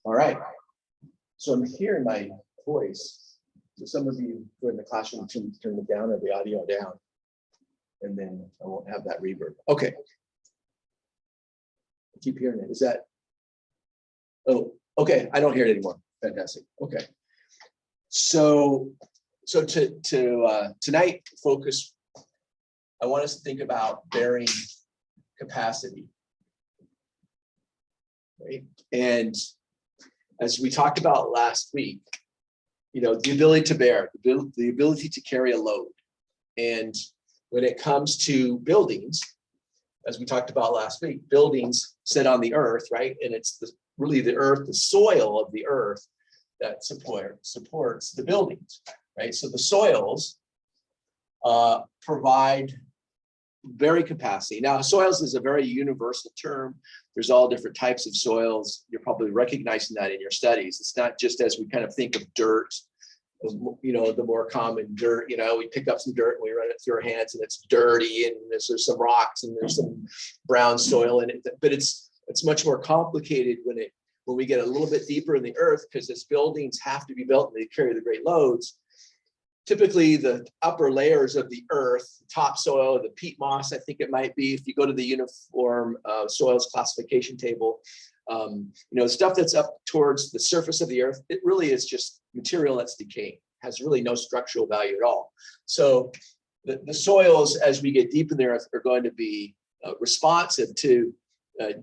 All right. So I'm hearing my voice. So some of you who are in the classroom turn it down or the audio down. And then I won't have that reverb. Okay. I keep hearing it. Is that? Oh, okay. I don't hear it anymore. Fantastic. Okay. So tonight, focus. I want us to think about bearing capacity, right? And as we talked about last week, you know, the ability to bear, the ability to carry a load. And when it comes to buildings, as we talked about last week, buildings sit on the earth, right? And it's really the earth, the soil of the earth that supports the buildings, right? So the soils provide bearing capacity. Now, soils is a very universal term. There's all different types of soils. You're probably recognizing that in your studies. It's not just as we kind of think of dirt, you know, the more common dirt, you know, we pick up some dirt and we run it through our hands and it's dirty and there's some rocks and there's some brown soil in it. But it's much more complicated when we get a little bit deeper in the earth, because as buildings have to be built and they carry the great loads. Typically, the upper layers of the earth, topsoil, the peat moss, I think it might be, if you go to the uniform soils classification table, you know, stuff that's up towards the surface of the earth, it really is just material that's decaying, has really no structural value at all. So the soils, as we get deep in the earth, are going to be responsive to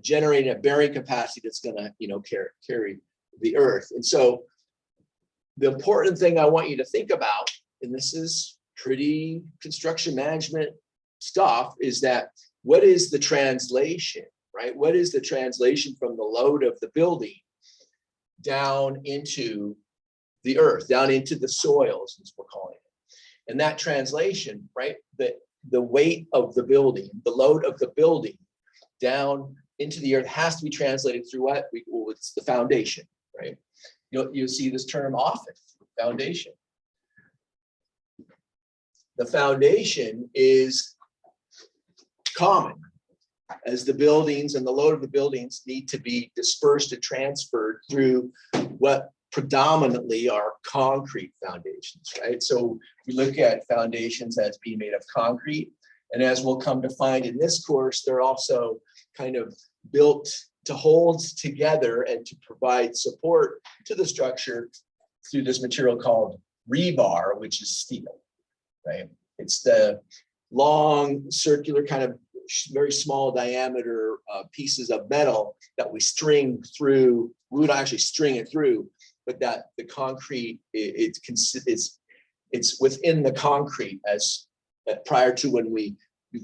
generating a bearing capacity that's going to, you know, carry the earth. And so the important thing I want you to think about, and this is pretty construction management stuff, is that what is the translation, right? What is the translation from the load of the building down into the earth, down into the soils, as we're calling it? And that translation, right? The weight of the building, the load of the building down into the earth has to be translated through what? Well, it's the foundation, right? You'll see this term often, foundation. The foundation is common, as the buildings and the load of the buildings need to be dispersed and transferred through what predominantly are concrete foundations, right? So we look at foundations as being made of concrete, and as we'll come to find in this course, they're also kind of built to hold together and to provide support to the structure through this material called rebar, which is steel, right? It's the long, circular, kind of very small diameter pieces of metal that we string through. We would actually string it through, but that the concrete, it's within the concrete as prior to when we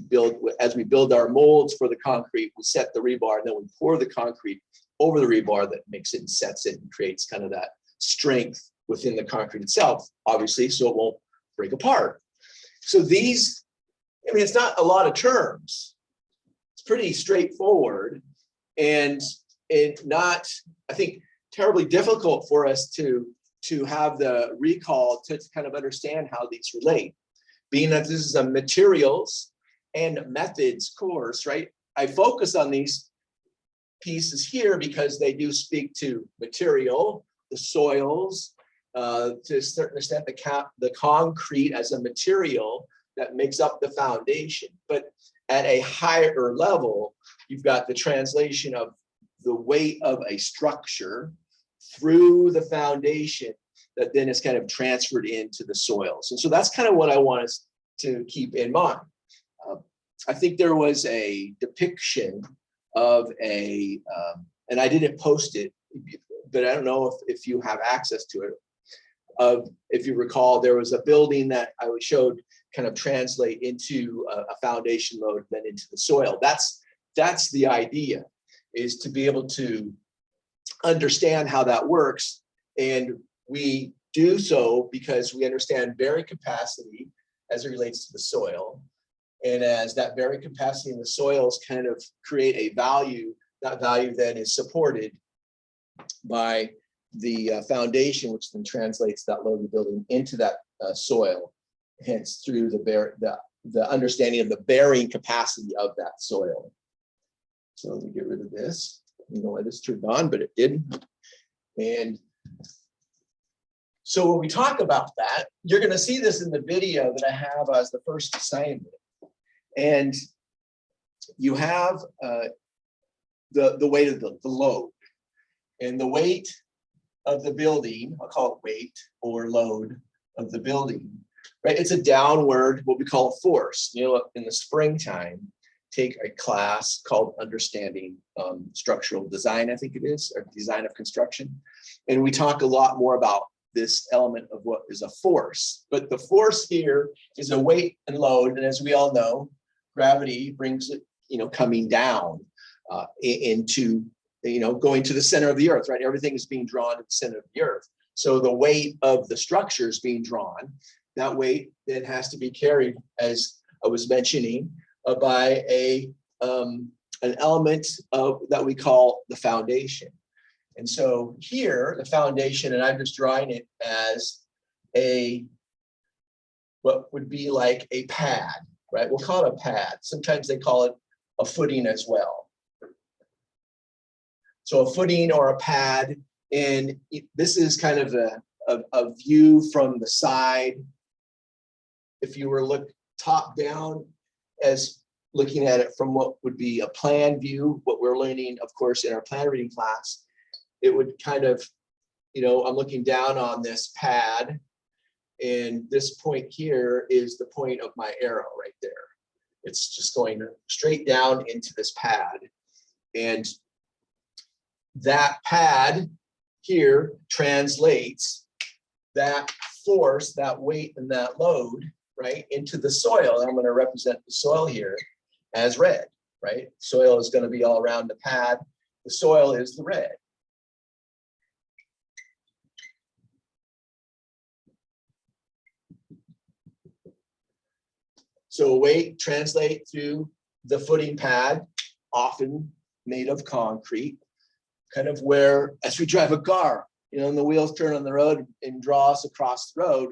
build our molds for the concrete, we set the rebar and then we pour the concrete over the rebar that makes it and sets it and creates kind of that strength within the concrete itself, obviously, so it won't break apart. So these, I mean, it's not a lot of terms. It's pretty straightforward and not, I think, terribly difficult for us to have the recall to kind of understand how these relate. Being that this is a materials and methods course, right? I focus on these pieces here because they do speak to material, the soils, to a certain extent, the concrete as a material that makes up the foundation. But at a higher level, you've got the translation of the weight of a structure through the foundation that then is kind of transferred into the soils. And so that's kind of what I want us to keep in mind. I think there was a depiction of a, and I didn't post it, but I don't know if you have access to it. If you recall, there was a building that I showed kind of translate into a foundation load, then into the soil. That's the idea, is to be able to understand how that works. And we do so because we understand bearing capacity as it relates to the soil. And as that bearing capacity in the soils kind of create a value, that value then is supported by the foundation, which then translates that load of the building into that soil, hence through the understanding of the bearing capacity of that soil. So let me get rid of this. I don't know why this turned on, but it didn't. And so when we talk about that, you're going to see this in the video that I have as the first assignment. And you have the weight of the load. And the weight of the building, I'll call it weight or load of the building, right? It's a downward, what we call a force. You know, in the springtime, take a class called Understanding Structural Design, I think it is, or Design of Construction. And we talk a lot more about this element of what is a force. But the force here is a weight and load. And as we all know, gravity brings it, you know, coming down into, you know, going to the center of the earth, right? Everything is being drawn to the center of the earth. So the weight of the structure is being drawn. That weight then has to be carried, as I was mentioning, by an element of that we call the foundation. And so here, the foundation, and I'm just drawing it as what would be like a pad, right? We'll call it a pad. Sometimes they call it a footing as well. So a footing or a pad, and this is kind of a view from the side. If you were to look top down, as looking at it from what would be a plan view, what we're learning, of course, in our plan reading class, it would kind of, you know, I'm looking down on this pad, and this point here is the point of my arrow right there. It's just going straight down into this pad. And that pad here translates that force, that weight, and that load, right, into the soil. And I'm going to represent the soil here as red, right? Soil is going to be all around the pad. The soil is the red. So weight translate through the footing pad, often made of concrete, kind of where, as we drive a car, you know, and the wheels turn on the road and draw us across the road,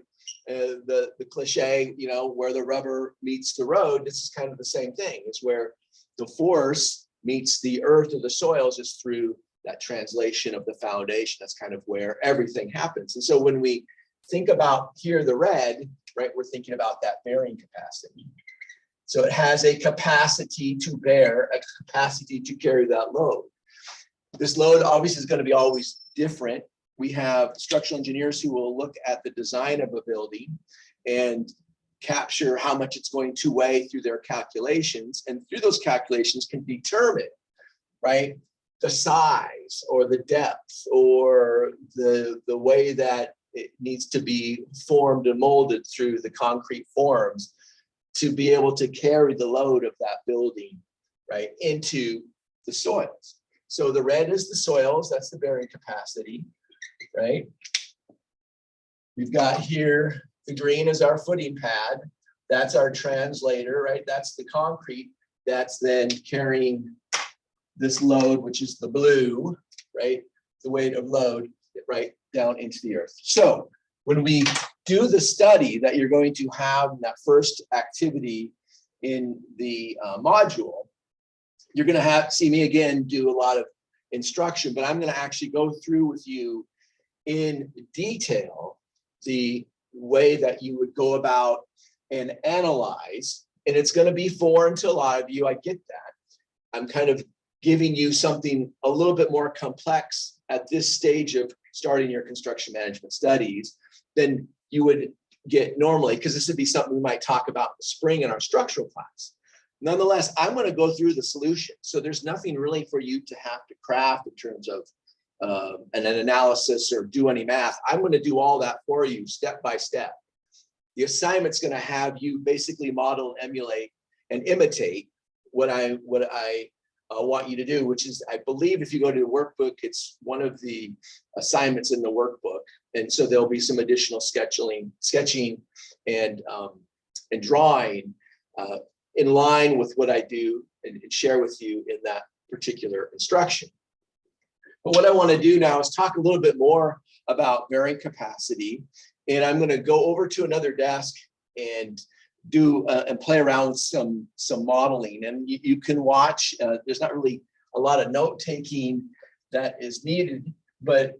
the cliche, you know, where the rubber meets the road, this is kind of the same thing. It's where the force meets the earth or the soils is through that translation of the foundation. That's kind of where everything happens. And so when we think about here the red, right, we're thinking about that bearing capacity. So it has a capacity to bear, a capacity to carry that load. This load obviously is going to be always different. We have structural engineers who will look at the design of a building and capture how much it's going to weigh through their calculations, and through those calculations can determine, right, the size or the depth or the way that it needs to be formed and molded through the concrete forms to be able to carry the load of that building, right, into the soils. So the red is the soils, that's the bearing capacity, right? We've got here, the green is our footing pad. That's our translator, right? That's the concrete that's then carrying this load, which is the blue, right? The weight of load, right, down into the earth. So when we do the study that you're going to have in that first activity in the module, you're going to see me again do a lot of instruction, but I'm going to actually go through with you in detail the way that you would go about and analyze. And it's going to be foreign to a lot of you. I get that. I'm kind of giving you something a little bit more complex at this stage of starting your construction management studies than you would get normally, because this would be something we might talk about in the spring in our structural class. Nonetheless, I'm going to go through the solution. So there's nothing really for you to have to craft in terms of an analysis or do any math. I'm going to do all that for you step by step. The assignment's going to have you basically model, emulate, and imitate what I want you to do, which is, I believe if you go to the workbook, it's one of the assignments in the workbook. And so there'll be some additional sketching and drawing in line with what I do and share with you in that particular instruction. But what I want to do now is talk a little bit more about bearing capacity. And I'm going to go over to another desk and do and play around with some modeling. And you can watch, there's not really a lot of note taking that is needed, but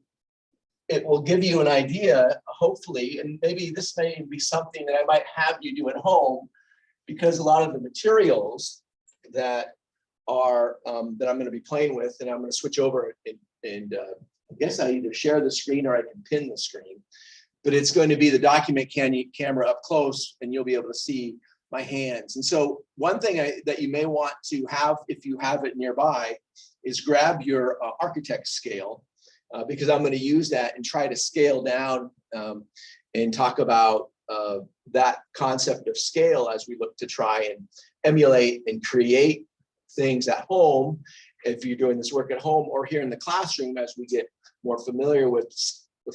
it will give you an idea, hopefully, and maybe this may be something that I might have you do at home, because a lot of the materials that are that I'm going to be playing with, and I'm going to switch over and I guess I either share the screen or I can pin the screen, but it's going to be the document camera up close, and you'll be able to see my hands. And so one thing that you may want to have, if you have it nearby, is grab your architect scale, because I'm going to use that and try to scale down and talk about that concept of scale as we look to try and emulate and create things at home, if you're doing this work at home or here in the classroom, as we get more familiar with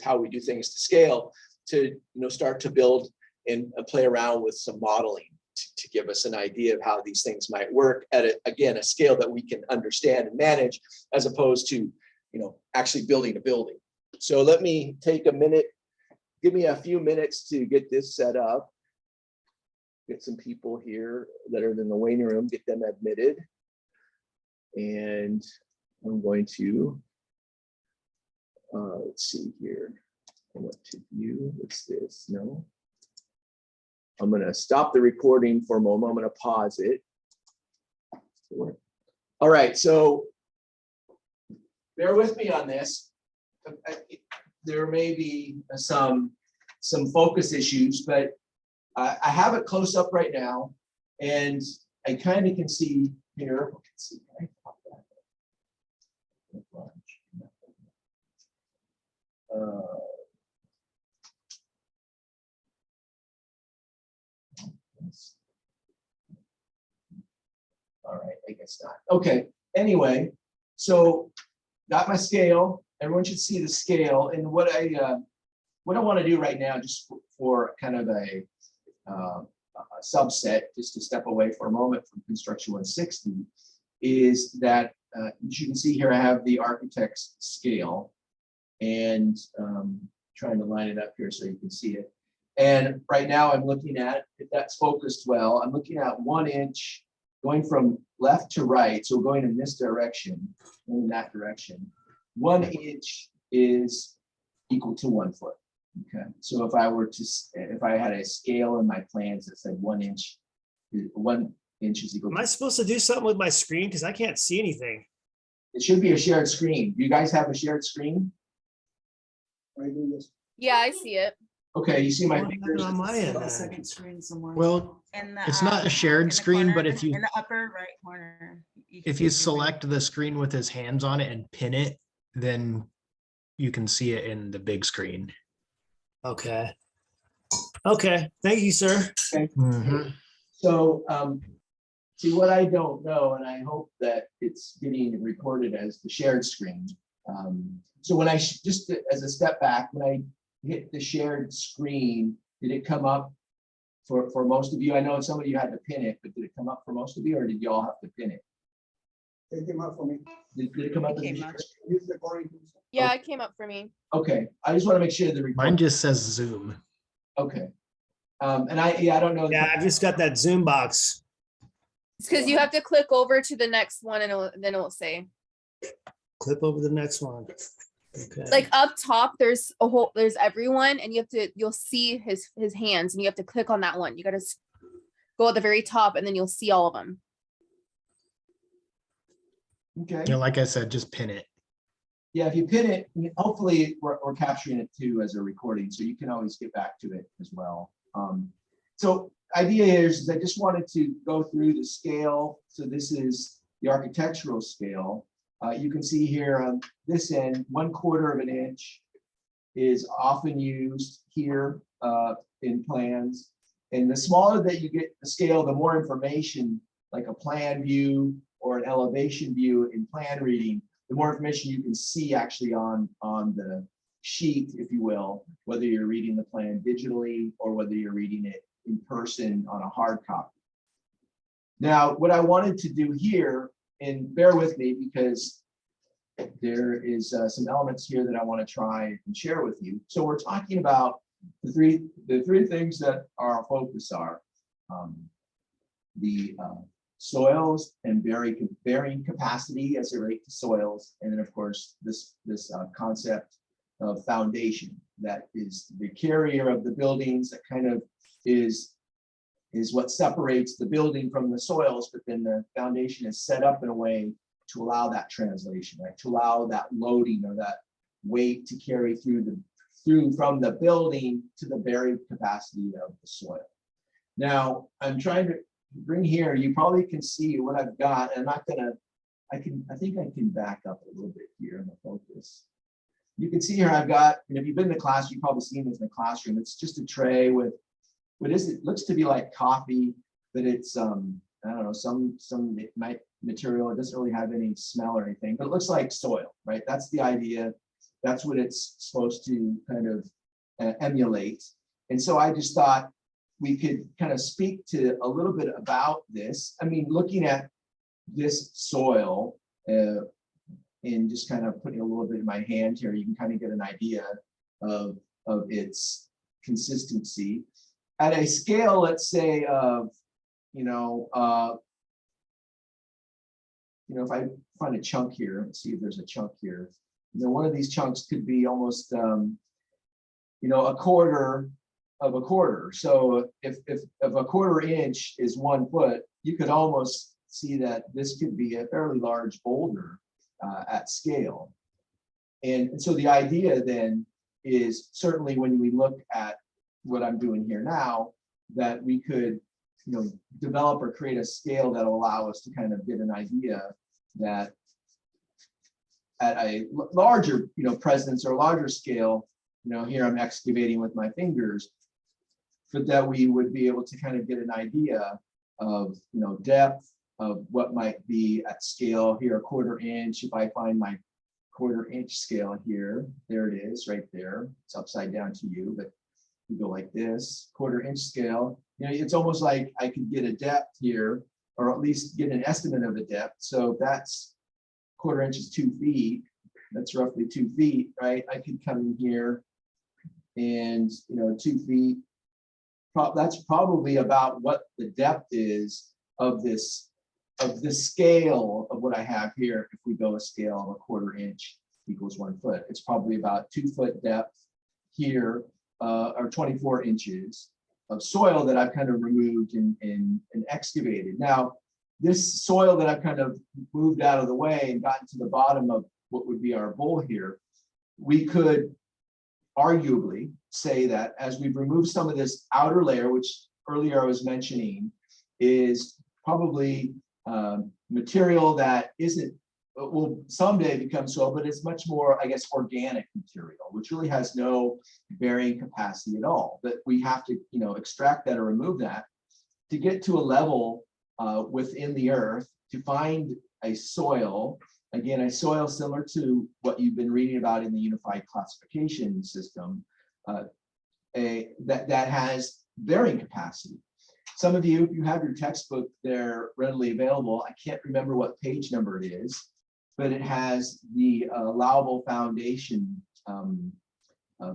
how we do things to scale, to start to build and play around with some modeling to give us an idea of how these things might work at a scale that we can understand and manage, as opposed to actually building a building. So let me take a minute, give me a few minutes to get this set up, get some people here that are in the waiting room, get them admitted. And I'm going to, let's see here, what to view, what's this, no. I'm gonna stop the recording for a moment, I'm gonna pause it. All right, so bear with me on this. There may be some focus issues, but I have it close up right now, and I kind of can see here. Let's see, can I pop that? All right, I guess not. Okay, anyway, so got my scale. Everyone should see the scale. And what I want to do right now, just for kind of a subset, just to step away for a moment from Construction 160, is that as you can see here, I have the architect's scale, and trying to line it up here so you can see it. And right now I'm looking at, if that's focused well, I'm looking at 1 inch going from left to right. So going in this direction, in that direction. 1 inch is equal to 1 foot. Okay. So if I had a scale in my plans that said 1 inch, 1 inch is equal. Am I supposed to do something with my screen? Because I can't see anything. It should be a shared screen. Do you guys have a shared screen? Yeah, I see it. Okay, you see my What fingers? happened on my end? A second screen somewhere. Well, it's not a shared screen, but if you in the upper right corner, if you select the screen with his hands on it and pin it, then you can see it in the big screen. Okay. Okay. Thank you, sir. Okay. Mhm. So, see, what I don't know, and I hope that it's getting recorded as the shared screen. So when I just as a step back, when I hit the shared screen, did it come up for most of you? I know some of you had to pin it, but did it come up for most of you, or did you all have to pin it? It came up for me. Did it come up? It came up. Use the correct. Yeah, it came up for me. Okay, I just want to make sure the Mine recording. just says Zoom. Okay. And I don't know. Yeah, I've just got that Zoom box. It's because you have to click over to the next one, and then it will say, Clip over the next one. Okay. like up top, there's everyone, and you'll see his hands, and you have to click on that one. You got to go at the very top, and then you'll see all of them. Okay. Yeah, like I said, just pin it. Yeah, if you pin it, hopefully we're capturing it too as a recording, so you can always get back to it as well. So idea is I just wanted to go through the scale. So this is the architectural scale. You can see here on this end, 1/4 of an inch is often used here in plans. And the smaller that you get the scale, the more information, like a plan view or an elevation view in plan reading, the more information you can see actually on the sheet, if you will, whether you're reading the plan digitally or whether you're reading it in person on a hard copy. Now, what I wanted to do here, and bear with me because there is some elements here that I want to try and share with you. So we're talking about the three things that our focus are. The soils and bearing capacity as it relates to soils, and then of course this concept of foundation that is the carrier of the buildings, that kind of is what separates the building from the soils, but then the foundation is set up in a way to allow that translation, right? To allow that loading or that weight to carry through from the building to the buried capacity of the soil. Now, I'm trying to bring here, you probably can see what I've got, and I'm not gonna, I think I can back up a little bit here in the focus. You can see here I've got, and if you've been in the class, you've probably seen this in the classroom. It's just a tray with, what is it? Looks to be like coffee, but it's I don't know, some material. It doesn't really have any smell or anything, but it looks like soil, right? That's the idea. That's what it's supposed to kind of emulate. And so I just thought we could kind of speak to a little bit about this. I mean, looking at this soil, and just kind of putting a little bit in my hand here, you can kind of get an idea of its consistency. At a scale, let's say of, if I find a chunk here, let's see if there's a chunk here. One of these chunks could be almost, a quarter of a quarter. So if a quarter inch is 1 foot, you could almost see that this could be a fairly large boulder at scale. And so the idea then is, certainly when we look at what I'm doing here now, that we could develop or create a scale that will allow us to kind of get an idea that at a larger presence or larger scale, here I'm excavating with my fingers, but that we would be able to kind of get an idea of depth, of what might be at scale here, a quarter inch. If I find my quarter inch scale here, there it is right there. It's upside down to you, but you go like this, quarter inch scale. It's almost like I could get a depth here, or at least get an estimate of the depth. So that's quarter inch is 2 feet. That's roughly 2 feet, right? I could come in here and 2 feet. That's probably about what the depth is of this scale of what I have here. If we go a scale of a quarter inch equals 1 foot, it's probably about 2 foot depth here, or 24 inches of soil that I've kind of removed and excavated. Now, this soil that I've kind of moved out of the way and gotten to the bottom of what would be our bowl here, we could arguably say that as we've removed some of this outer layer, which earlier I was mentioning, is probably material that will someday become soil, but it's much more, I guess, organic material, which really has no bearing capacity at all. But we have to, extract that or remove that to get to a level within the earth to find a soil. Again, a soil similar to what you've been reading about in the unified classification system, that has bearing capacity. Some of you, if you have your textbook, they're readily available. I can't remember what page number it is, but it has the allowable foundation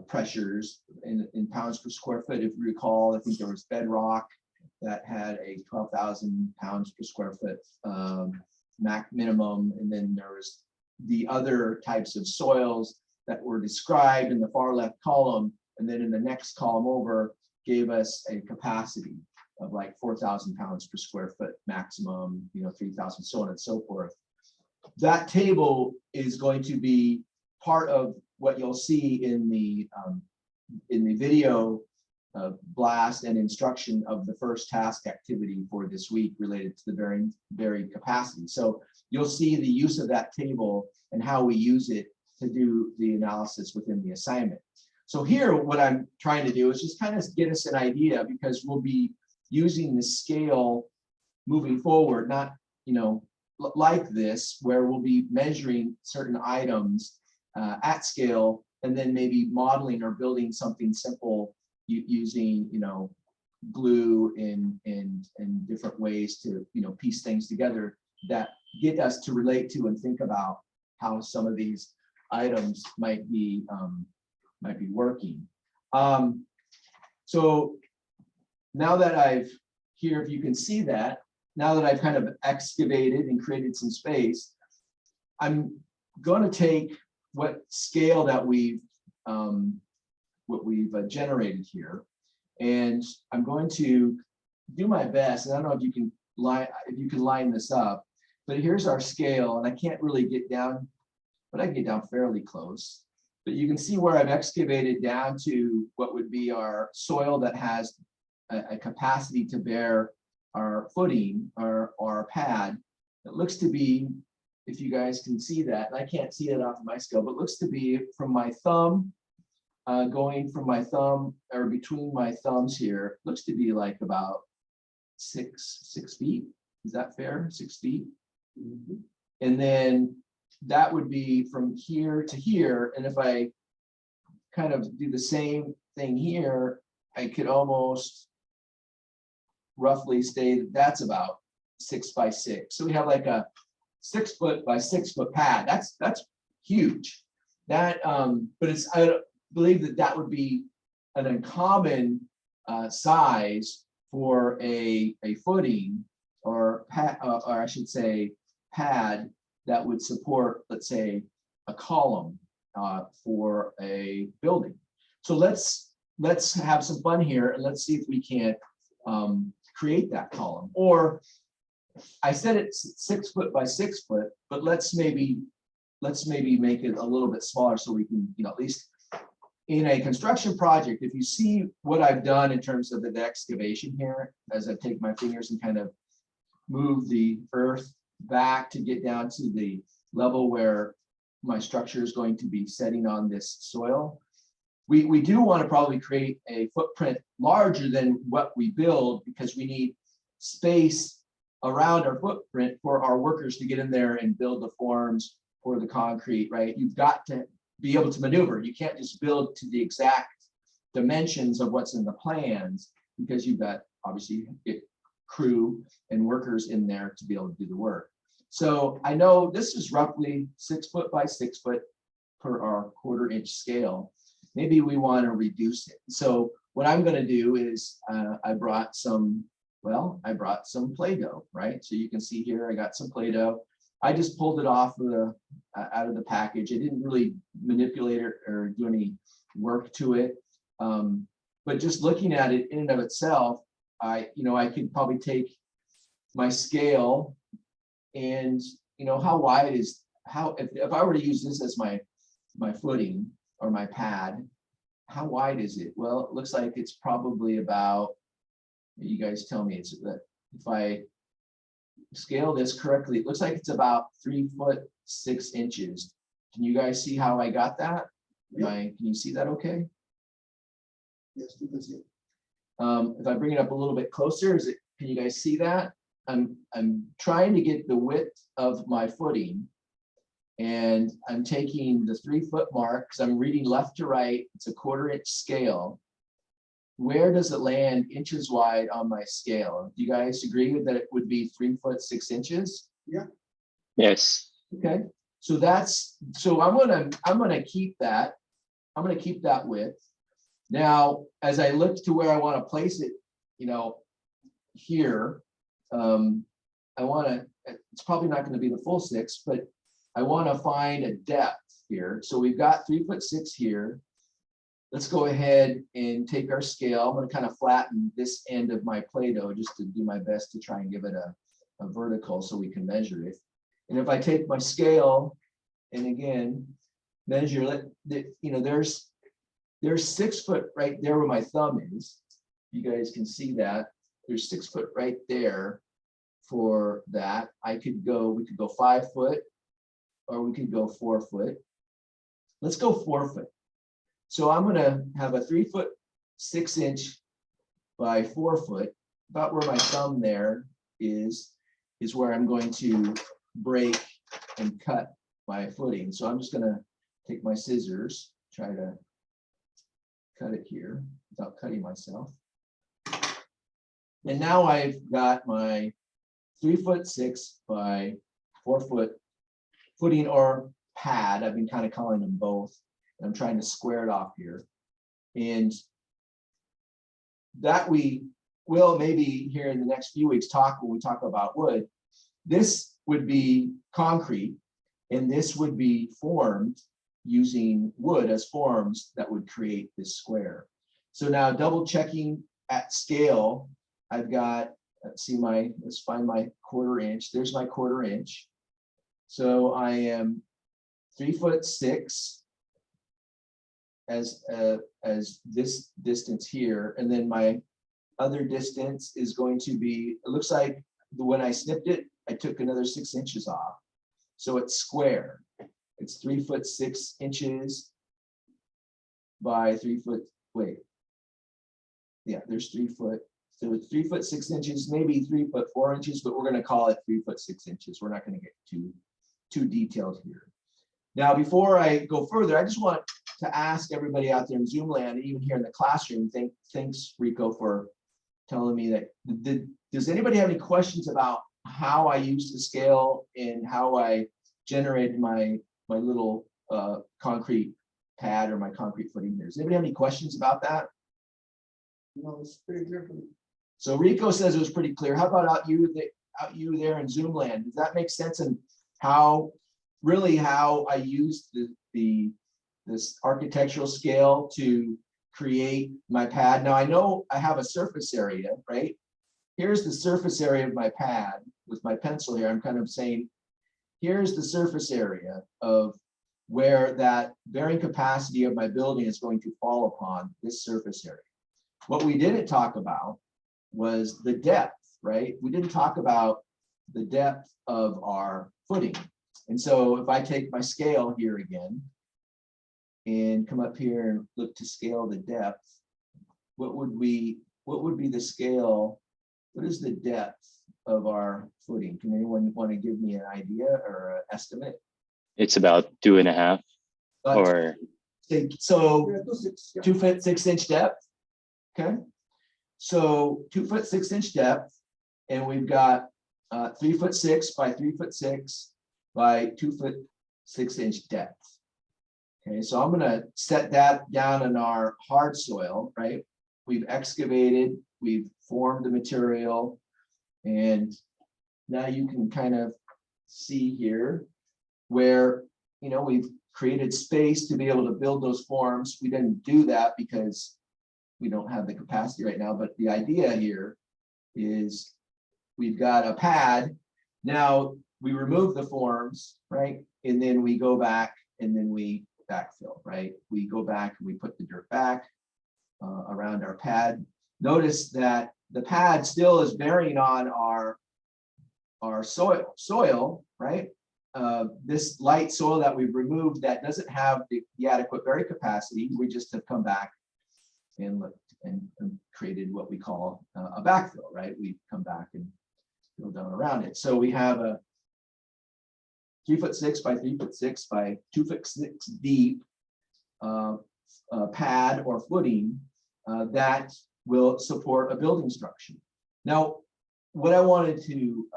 pressures in pounds per square foot. If you recall, I think there was bedrock that had a 12,000 pounds per square foot minimum, and then there was the other types of soils that were described in the far left column, and then in the next column over gave us a capacity of like 4,000 pounds per square foot maximum, 3,000, so on and so forth. That table is going to be part of what you'll see in the video blast and instruction of the first task activity for this week related to the bearing capacity. So you'll see the use of that table and how we use it to do the analysis within the assignment. So here, what I'm trying to do is just kind of get us an idea, because we'll be using the scale moving forward, not, like this, where we'll be measuring certain items at scale, and then maybe modeling or building something simple using, glue and different ways to, piece things together that get us to relate to and think about how some of these items might be working. So now that I've here, if you can see that, now that I've kind of excavated and created some space, I'm going to take what scale that we've generated here, and I'm going to do my best. And I don't know if you can line this up, but here's our scale, and I can't really get down, but I can get down fairly close. But you can see where I've excavated down to what would be our soil that has a capacity to bear our footing or our pad. It looks to be, if you guys can see that, and I can't see it off of my scale, but looks to be from my thumb, going from my thumb or between my thumbs here, looks to be like about six feet. Is that fair? 6 feet. And then that would be from here to here. And if I kind of do the same thing here, I could almost roughly say that that's about 6 by 6. So we have like a 6 foot by 6 foot pad. That's huge. That but it's, I believe that that would be an uncommon size for a footing or pad, or I should say pad that would support, let's say, a column for a building. So let's have some fun here and let's see if we can create that column. Or I said it's 6 foot by 6 foot, but let's maybe make it a little bit smaller so we can, at least in a construction project, if you see what I've done in terms of the excavation here, as I take my fingers and kind of move the earth back to get down to the level where my structure is going to be setting on this soil. We do want to probably create a footprint larger than what we build, because we need space around our footprint for our workers to get in there and build the forms for the concrete, right? You've got to be able to maneuver. You can't just build to the exact dimensions of what's in the plans, because you've got obviously crew and workers in there to be able to do the work. So I know this is roughly 6 foot by 6 foot per our 1/4 inch scale. Maybe we want to reduce it. So what I'm going to do is I brought some Play-Doh, right? So you can see here, I got some Play-Doh. I just pulled it off of out of the package. I didn't really manipulate it or do any work to it. But just looking at it in and of itself, I could probably take my scale and, how wide is, if I were to use this as my footing or my pad, how wide is it? Well, it looks like it's probably about, you guys tell me, it's that if I scale this correctly, it looks like it's about 3 foot 6 inches. Can you guys see how I got that? Can you see that okay? Yes, you can see it. If I bring it up a little bit closer, can you guys see that? I'm trying to get the width of my footing, and I'm taking the 3 foot mark because I'm reading left to right. It's a 1/4 inch scale. Where does it land inches wide on my scale? Do you guys agree that it would be 3 foot 6 inches? Yes. Okay, so I'm gonna keep that. I'm gonna keep that width. Now, as I look to where I want to place it, here, I want to, it's probably not going to be the full 6, but I want to find a depth here. So we've got 3 foot 6 here. Let's go ahead and take our scale. I'm going to kind of flatten this end of my Play-Doh just to do my best to try and give it a vertical so we can measure it. And if I take my scale and again, measure it, there's 6 foot right there where my thumb is. You guys can see that. There's 6 foot right there for that. We could go 5 foot, or we could go 4 foot. Let's go 4 foot. So I'm gonna have a 3 foot 6 inch by 4 foot, about where my thumb there is where I'm going to break and cut my footing. So I'm just gonna take my scissors, try to cut it here without cutting myself. And now I've got my 3 foot 6 by 4 foot footing or pad. I've been kind of calling them both. I'm trying to square it off here. And that we will maybe here in the next few weeks talk when we talk about wood. This would be concrete, and this would be formed using wood as forms that would create this square. So now double checking at scale, I've got, let's find my 1/4 inch. There's my 1/4 inch. So I am 3'6" as this distance here, and then my other distance is going to be, it looks like when I snipped it, I took another 6 inches off. So it's square. It's 3'6" by 3 foot, wait. Yeah, there's 3 foot. So it's 3'6", maybe 3'4", but we're going to call it 3'6". We're not going to get too detailed here. Now, before I go further, I just want to ask everybody out there in Zoom land, even here in the classroom, thanks Rico for telling me that. Does anybody have any questions about how I use the scale and how I generated my little concrete pad or my concrete footing here? Does anybody have any questions about that? No, it's pretty clear for me. So Rico says it was pretty clear. How about out you there in Zoom land? Does that make sense? And how I used this architectural scale to create my pad? Now I know I have a surface area, right? Here's the surface area of my pad with my pencil here. I'm kind of saying, here's the surface area of where that bearing capacity of my building is going to fall upon this surface area. What we didn't talk about was the depth, right? We didn't talk about the depth of our footing. And so if I take my scale here again and come up here and look to scale the depth, what would be the scale? What is the depth of our footing? Can anyone want to give me an idea or an estimate? It's about 2.5 or So Yeah, 2'6", yeah. 2'6" depth. Okay. So 2'6" depth, and we've got 3'6" by 3'6" by 2'6" depth. Okay, so I'm going to set that down in our hard soil, right? We've excavated, we've formed the material, and now you can kind of see here where, we've created space to be able to build those forms. We didn't do that because we don't have the capacity right now, but the idea here is we've got a pad. Now we remove the forms, right? And then we go back and then we backfill, right? We go back and we put the dirt back around our pad. Notice that the pad still is bearing on our soil, right? This light soil that we've removed that doesn't have the adequate bearing capacity, we just have come back and looked and created what we call a backfill, right? We come back and go down around it. So we have a 3'6" by 3'6" by 2'6" deep pad or footing that will support a building structure. Now, what I wanted to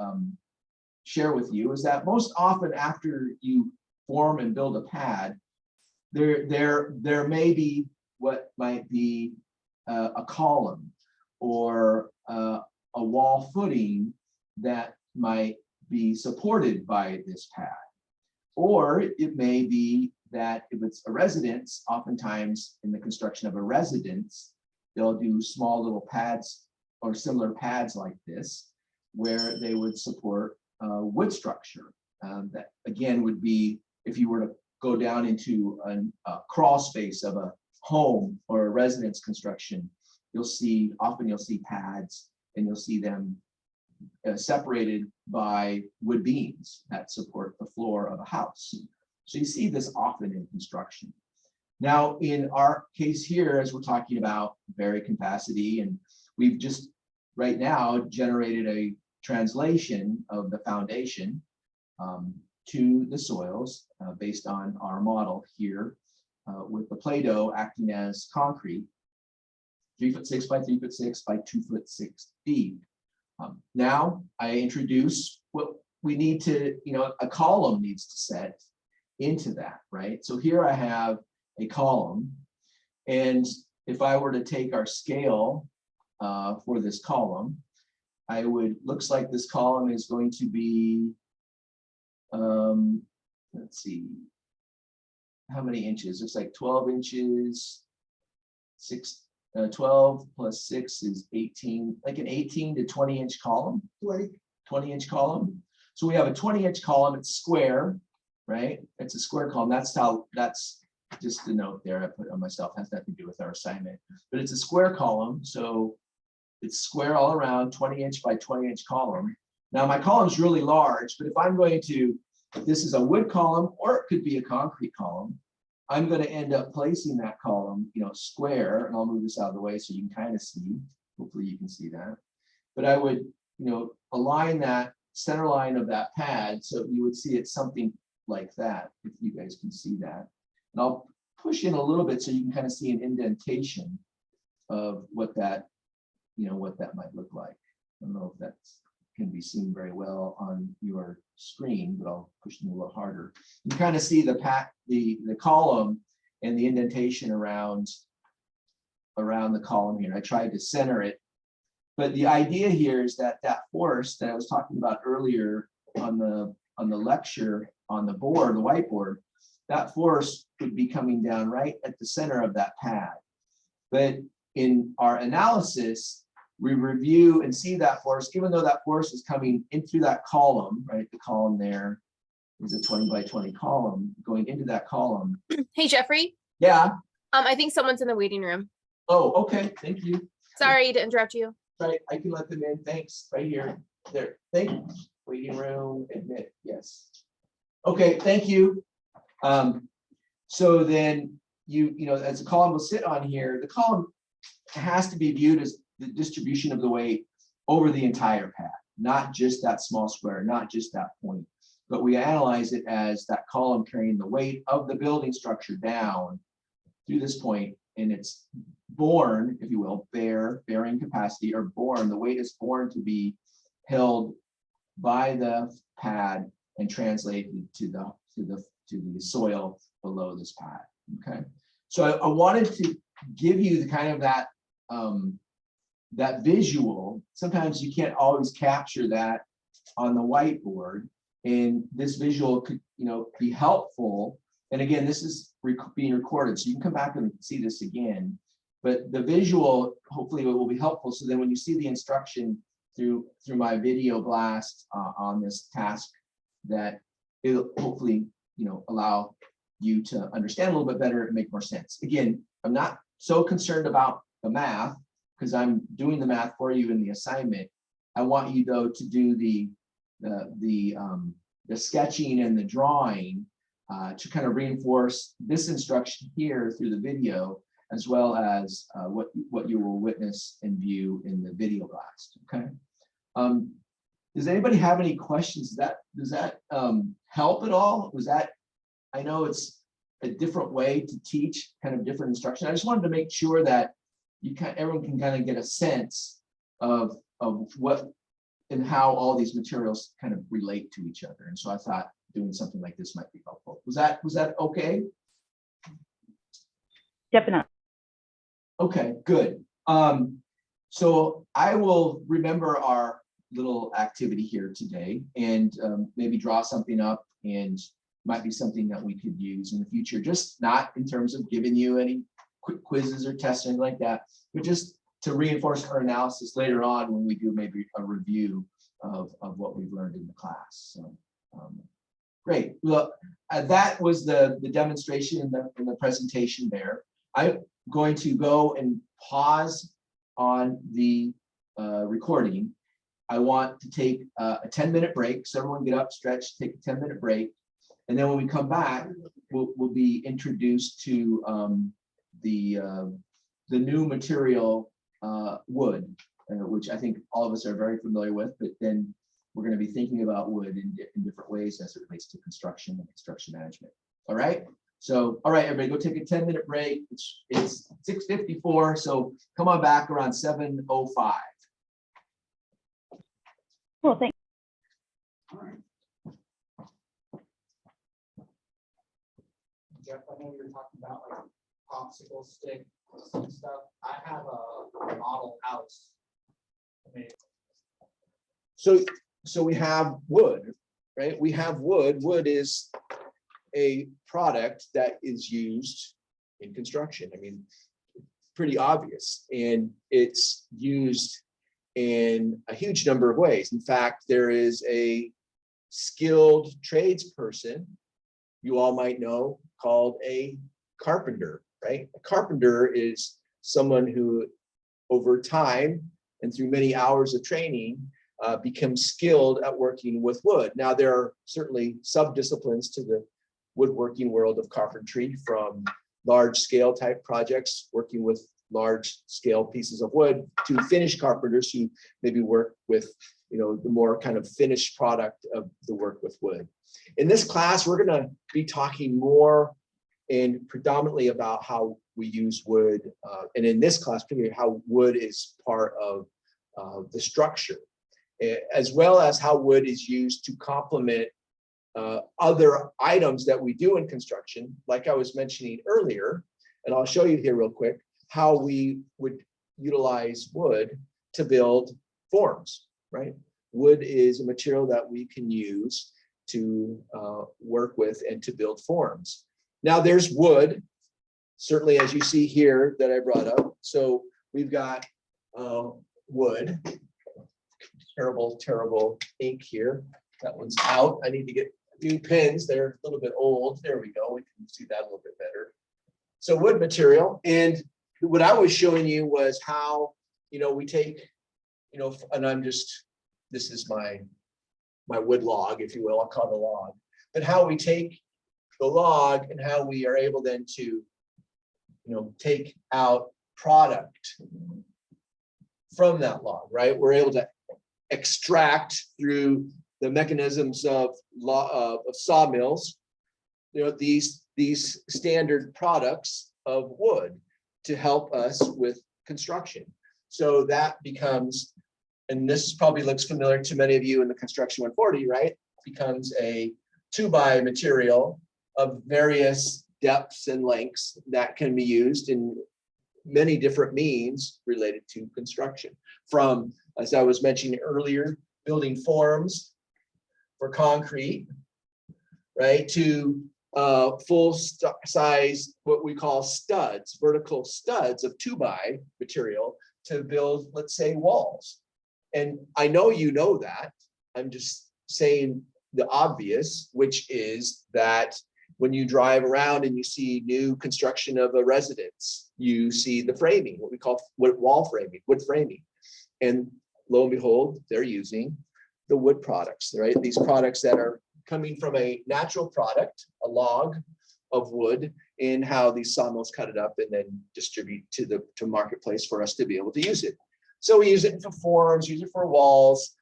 share with you is that most often after you form and build a pad, there may be what might be a column or a wall footing that might be supported by this pad. Or it may be that if it's a residence, oftentimes in the construction of a residence, they'll do small little pads or similar pads like this, where they would support wood structure. That again would be if you were to go down into a crawl space of a home or a residence construction, often you'll see pads and you'll see them separated by wood beams that support the floor of a house. So you see this often in construction. Now, in our case here, as we're talking about bearing capacity, and we've just right now generated a translation of the foundation to the soils based on our model here with the Play-Doh acting as concrete, 3'6" by 3'6" by 2'6" deep. Now I introduce what we need to, a column needs to set into that, right? So here I have a column, and if I were to take our scale for this column. Looks like this column is going to be, let's see, how many inches? Looks like 12 inches, 12 plus 6 is 18, like an 18 to 20 inch column, 20 inch column. So we have a 20 inch column, it's square, right? It's a square column. That's just a note there I put on myself, has nothing to do with our assignment, but it's a square column. So it's square all around, 20 inch by 20 inch column. Now my column's really large, but if I'm going to, this is a wood column, or it could be a concrete column, I'm going to end up placing that column, square, and I'll move this out of the way so you can kind of see, hopefully you can see that. But I would, align that center line of that pad so you would see it something like that, if you guys can see that. And I'll push in a little bit so you can kind of see an indentation of what that, what that might look like. I don't know if that can be seen very well on your screen, but I'll push them a little harder. You kind of see the column and the indentation around the column here. I tried to center it, but the idea here is that force that I was talking about earlier on the lecture on the board, the whiteboard, that force would be coming down right at the center of that pad. But in our analysis, we review and see that force, even though that force is coming into that column, right? The column there is a 20 by 20 column going into that column. Hey, Jeffrey. Yeah. I think someone's in the waiting room. Oh, okay. Thank you. Sorry to interrupt you. Right. I can let them in. Thanks. Right here. There. Thank you. Waiting room. Admit. Yes. Okay. Thank you. So then as the column will sit on here, the column has to be viewed as the distribution of the weight over the entire pad, not just that small square, not just that point, but we analyze it as that column carrying the weight of the building structure down through this point, and it's borne, if you will, bearing capacity, or borne, the weight is borne to be held by the pad and translated to the soil below this pad. Okay, so I wanted to give you the kind of that visual. Sometimes you can't always capture that on the whiteboard, and this visual could be helpful. And again, this is being recorded, so you can come back and see this again, but the visual hopefully will be helpful, so then when you see the instruction through my video blast on this task, that it'll hopefully allow you to understand a little bit better and make more sense. Again, I'm not so concerned about the math because I'm doing the math for you in the assignment. I want you though to do the sketching and the drawing to kind of reinforce this instruction here through the video, as well as what you will witness and view in the video blast. Okay. Does anybody have any questions? Does that help at all? I know it's a different way to teach, kind of different instruction. I just wanted to make sure that everyone can kind of get a sense of what and how all these materials kind of relate to each other. And so I thought doing something like this might be helpful. Was that okay? Definitely. Okay, good. So I will remember our little activity here today and maybe draw something up, and might be something that we could use in the future, just not in terms of giving you any quick quizzes or tests or anything like that, but just to reinforce our analysis later on when we do maybe a review of what we've learned in the class. So great. Well, that was the demonstration in the presentation there. I'm going to go and pause on the recording. I want to take a 10-minute break. So everyone get up, stretch, take a 10-minute break. And then when we come back, we'll be introduced to the new material, wood, which I think all of us are very familiar with, but then we're going to be thinking about wood in different ways as it relates to construction and construction management. All right. So, all right, everybody, go take a 10-minute break. It's 6:54, so come on back around 7:05. Cool, thanks. All right. Jeff, I know you were talking about like popsicle stick and stuff. I have a model house. I mean, So we have wood, right? We have wood. Wood is a product that is used in construction. I mean, pretty obvious, and it's used in a huge number of ways. In fact, there is a skilled tradesperson you all might know called a carpenter, right? A carpenter is someone who over time and through many hours of training becomes skilled at working with wood. Now, there are certainly sub-disciplines to the woodworking world of carpentry, from large scale type projects, working with large scale pieces of wood, to finished carpenters who maybe work with, you know, the more kind of finished product of the work with wood. In this class, we're going to be talking more and predominantly about how we use wood, and in this class, particularly how wood is part of the structure, as well as how wood is used to complement other items that we do in construction, like I was mentioning earlier, and I'll show you here real quick how we would utilize wood to build forms, right? Wood is a material that we can use to work with and to build forms. Now there's wood, certainly as you see here that I brought up. So we've got wood, terrible ink here. That one's out. I need to get new pens. They're a little bit old. There we go. We can see that a little bit better. So wood material. And what I was showing you was how, you know, we take, you know, and this is my wood log, if you will, I'll call it a log, but how we take the log and how we are able then to, you know, take out product from that log, right? We're able to extract through the mechanisms of sawmills, you know, these standard products of wood to help us with construction. So that becomes, and this probably looks familiar to many of you in the construction 140, right? Becomes a 2x material of various depths and lengths that can be used in many different means related to construction. From, as I was mentioning earlier, building forms for concrete, right, to full size, what we call studs, vertical studs of 2x material to build, let's say, walls. And I know you know that. I'm just saying the obvious, which is that when you drive around and you see new construction of a residence, you see the framing, what we call wall framing, wood framing. And lo and behold, they're using the wood products, right? These products that are coming from a natural product, a log of wood, and how these sawmills cut it up and then distribute to marketplace for us to be able to use it. So we use it for forms, use it for walls.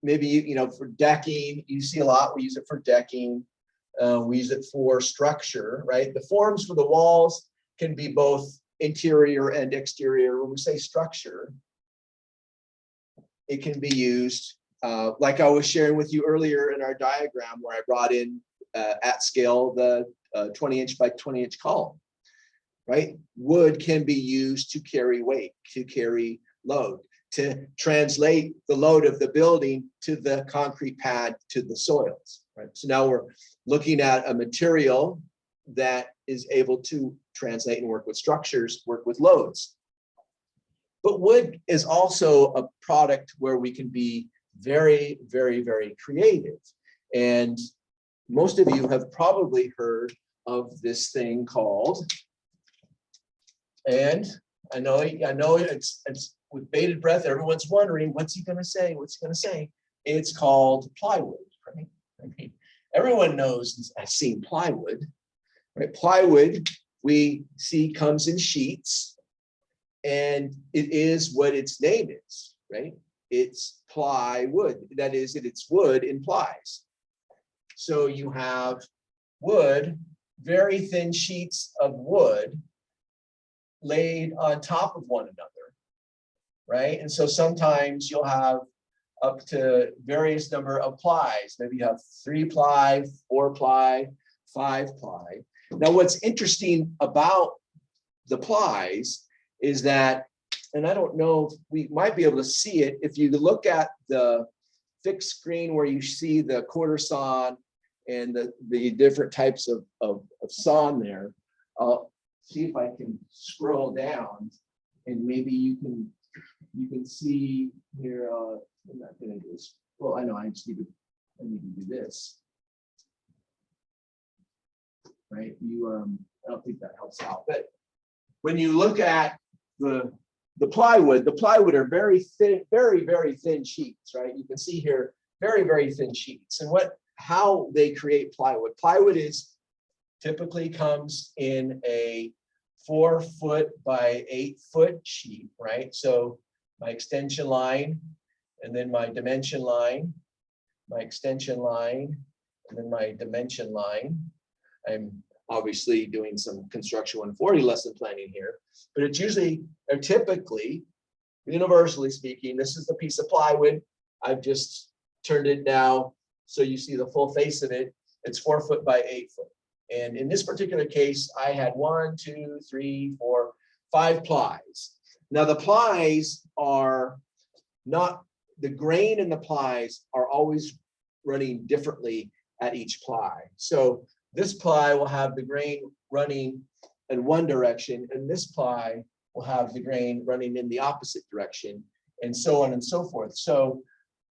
Maybe, you know, for decking, you see a lot, we use it for decking. We use it for structure, right? The forms for the walls can be both interior and exterior. When we say structure, it can be used, like I was sharing with you earlier in our diagram where I brought in at scale the 20-inch by 20-inch column, right? Wood can be used to carry weight, to carry load, to translate the load of the building to the concrete pad, to the soils, right? So now we're looking at a material that is able to translate and work with structures, work with loads. But wood is also a product where we can be very, very, very creative. And most of you have probably heard of this thing called, and I know it's with bated breath, everyone's wondering, what's he gonna say? What's he gonna say? It's called plywood, right? I mean, everyone knows, has seen plywood, right? Plywood we see comes in sheets, and it is what its name is, right? It's plywood. That is, it's wood implies. So you have wood, very thin sheets of wood laid on top of one another, right? And so sometimes you'll have up to various number of plies. Maybe you have 3 ply, 4 ply, 5 ply. Now, what's interesting about the plies is that, and I don't know if we might be able to see it, if you look at the fixed screen where you see the quarter sawn and the different types of sawn there. I'll see if I can scroll down and maybe you can see here. I'm not gonna do this. Well, I know I need to do this. Right, I don't think that helps out, but when you look at the plywood are very thin, very thin sheets, right? You can see here, very thin sheets. And how they create plywood. Plywood typically comes in a 4 foot by 8 foot sheet, right? So my extension line, and then my dimension line, my extension line, and then my dimension line. I'm obviously doing some construction 140 lesson planning here, but it's usually, or typically, universally speaking, this is the piece of plywood. I've just turned it now so you see the full face of it. It's 4 foot by 8 foot. And in this particular case, I had 1, 2, 3, 4, 5 plies. Now the plies are not, the grain in the plies are always running differently at each ply. So this ply will have the grain running in one direction, and this ply will have the grain running in the opposite direction, and so on and so forth. So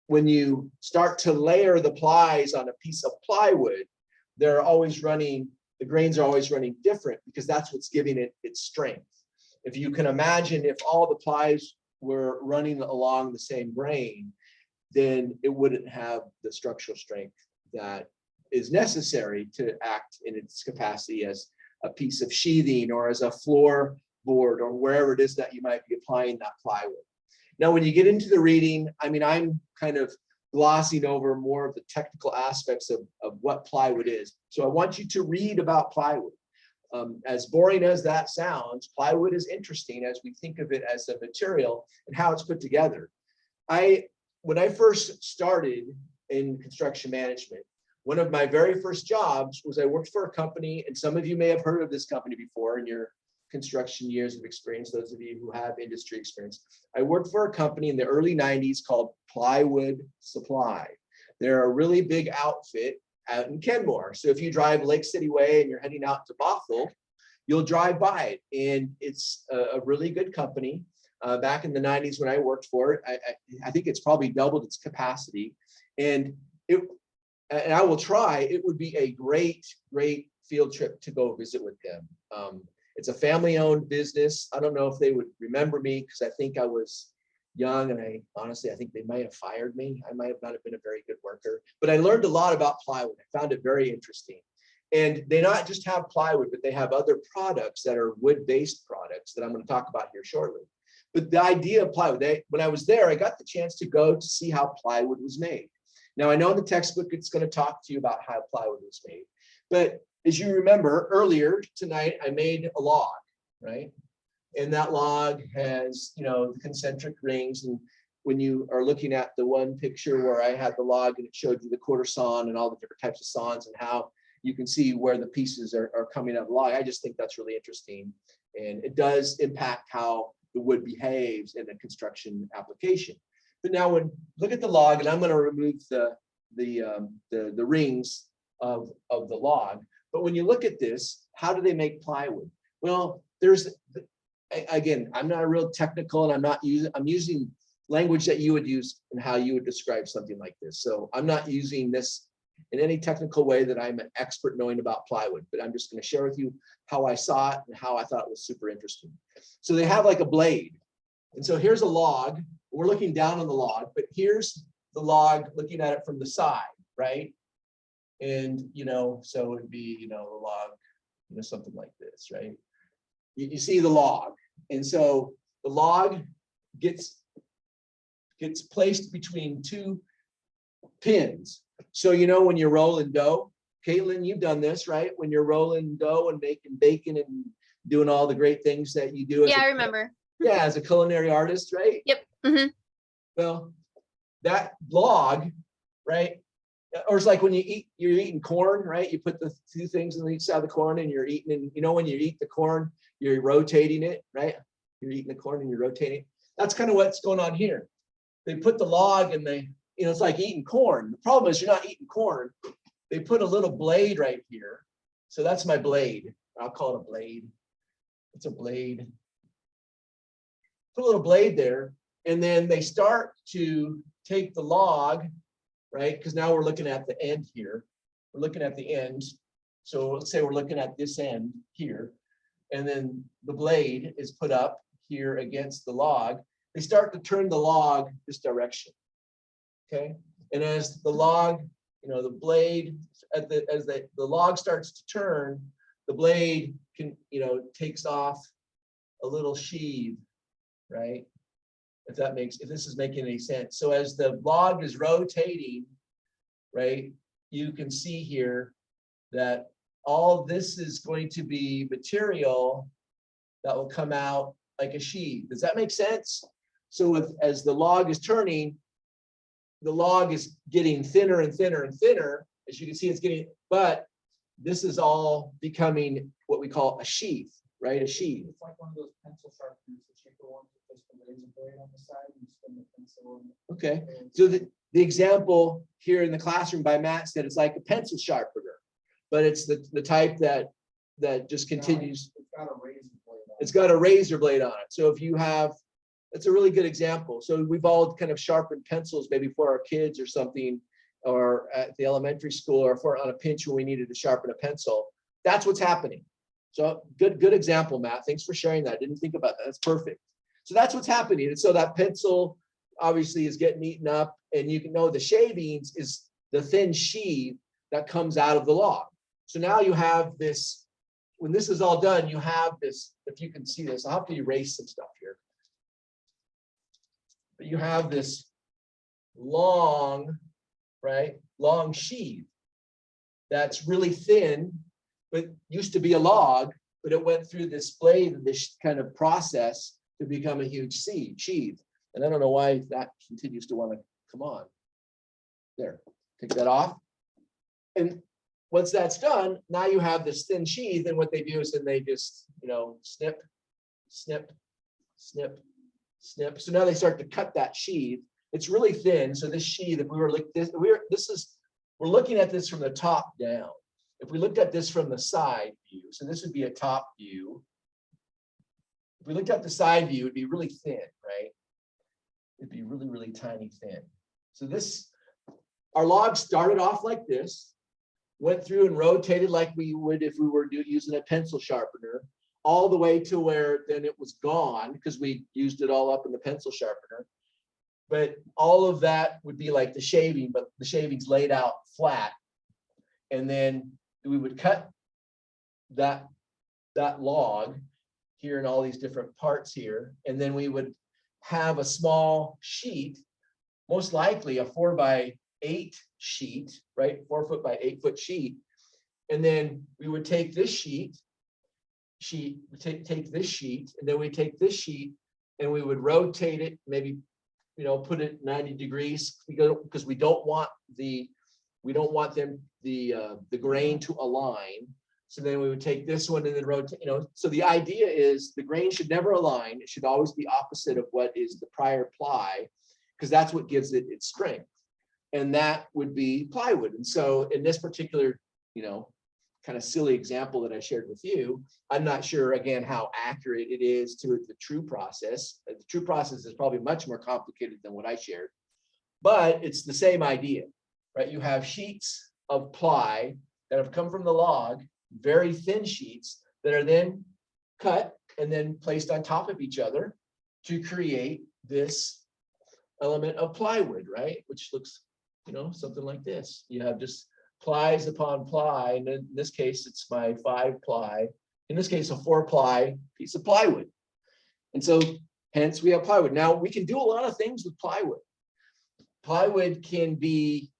when you start to layer the plies on a piece of plywood, they're always running, the grains are always running different because that's what's giving it its strength. If you can imagine, if all the plies were running along the same grain, then it wouldn't have the structural strength that is necessary to act in its capacity as a piece of sheathing or as a floor board or wherever it is that you might be applying that plywood. Now, when you get into the reading, I mean, I'm kind of glossing over more of the technical aspects of what plywood is. So I want you to read about plywood. As boring as that sounds, plywood is interesting as we think of it as a material and how it's put together. When I first started in construction management, one of my very first jobs was I worked for a company, and some of you may have heard of this company before in your construction years of experience, those of you who have industry experience. I worked for a company in the early 90s called Plywood Supply. They're a really big outfit out in Kenmore. So if you drive Lake City Way and you're heading out to Bothell, you'll drive by it. And it's a really good company. Back in the 90s when I worked for it, I think it's probably doubled its capacity. And I will try, it would be a great field trip to go visit with them. It's a family-owned business. I don't know if they would remember me because I think I was young, and I think they might have fired me. I might have not have been a very good worker, but I learned a lot about plywood. I found it very interesting. And they not just have plywood, but they have other products that are wood-based products that I'm going to talk about here shortly. But the idea of plywood, when I was there, I got the chance to go to see how plywood was made. Now, I know in the textbook, it's going to talk to you about how plywood was made, but as you remember earlier tonight, I made a log, right? And that log has, the concentric rings. And when you are looking at the one picture where I had the log and it showed you the quarter sawn and all the different types of saws and how you can see where the pieces are coming out of the log, I just think that's really interesting. And it does impact how the wood behaves in a construction application. But now look at the log, and I'm going to remove the rings of the log. But when you look at this, how do they make plywood? Well, again, I'm not a real technical, and I'm using language that you would use and how you would describe something like this. So I'm not using this in any technical way that I'm an expert knowing about plywood, but I'm just going to share with you how I saw it and how I thought it was super interesting. So they have like a blade. And so here's a log. We're looking down on the log, but here's the log looking at it from the side, right? And, so it'd be, the log, something like this, right? You see the log. And so the log gets placed between two pins. So, when you're rolling dough, Caitlin, you've done this, right? When you're rolling dough and making bacon and doing all the great things that you do. Yeah, I remember. Yeah, as a culinary artist, right? Yep. Mm-hmm. Well, that log, right, Or it's like when you're eating corn, right? You put the two things on each side of the corn and you're eating, and you know, when you eat the corn, you're rotating it, right? You're eating the corn and you're rotating. That's kind of what's going on here. They put the log and they, you know, it's like eating corn. The problem is you're not eating corn. They put a little blade right here. So that's my blade. I'll call it a blade. It's a blade. Put a little blade there. And then they start to take the log, right? Because now we're looking at the end here. We're looking at the end. So let's say we're looking at this end here. And then the blade is put up here against the log. They start to turn the log this direction. Okay. And as the log, you know, the blade, as the log starts to turn, the blade can, you know, takes off a little sheave, right? If this is making any sense. So as the log is rotating, right, you can see here that all this is going to be material that will come out like a sheave. Does that make sense? So as the log is turning, the log is getting thinner and thinner and thinner. As you can see, it's getting, but this is all becoming what we call a sheath, right? A sheath. It's like one of those pencil sharpeners, the cheaper ones with just the razor blade on the side and spin the pencil. Okay, so the example here in the classroom by Matt said it's like a pencil sharpener, but it's the type that just continues. It's got a razor blade on it. It's got a razor blade on it. So if you have, that's a really good example. So we've all kind of sharpened pencils maybe for our kids or something, or at the elementary school, or for on a pinch when we needed to sharpen a pencil. That's what's happening. So good example, Matt. Thanks for sharing that. I didn't think about that. That's perfect. So that's what's happening. And so that pencil obviously is getting eaten up, and you can know the shavings is the thin sheath that comes out of the log. So now you have this, when this is all done, you have this, if you can see this, I'll have to erase some stuff here. But you have this long, right, long sheath that's really thin, but used to be a log, but it went through this blade and this kind of process to become a huge sheath. And I don't know why that continues to want to come on. There, take that off. And once that's done, now you have this thin sheath, and what they do is then they just, you know, snip, snip, snip, snip. So now they start to cut that sheath. It's really thin. So this sheath, if we were like this, we're looking at this from the top down. If we looked at this from the side view, so this would be a top view. If we looked at the side view, it'd be really thin, right? It'd be really, really tiny thin. So this, our log started off like this, went through and rotated like we would if we were using a pencil sharpener, all the way to where then it was gone because we used it all up in the pencil sharpener. But all of that would be like the shaving, but the shaving's laid out flat. And then we would cut that log here in all these different parts here. And then we would have a small sheet, most likely a 4x8 sheet, right? 4 foot by 8 foot sheet. And then we would take this take this sheet, and then we take this sheet and we would rotate it, maybe, you know, put it 90 degrees because we don't want the grain to align. So then we would take this one and then rotate, you know, so the idea is the grain should never align. It should always be opposite of what is the prior ply, because that's what gives it its strength. And that would be plywood. And so in this particular, you know, kind of silly example that I shared with you, I'm not sure again how accurate it is to the true process. The true process is probably much more complicated than what I shared, but it's the same idea, right? You have sheets of ply that have come from the log, very thin sheets that are then cut and then placed on top of each other to create this element of plywood, right? Which looks, you know, something like this. You have just plies upon ply, and in this case, it's my 5 ply. In this case, a 4 ply piece of plywood. And so hence we have plywood. Now we can do a lot of things with plywood. Plywood can be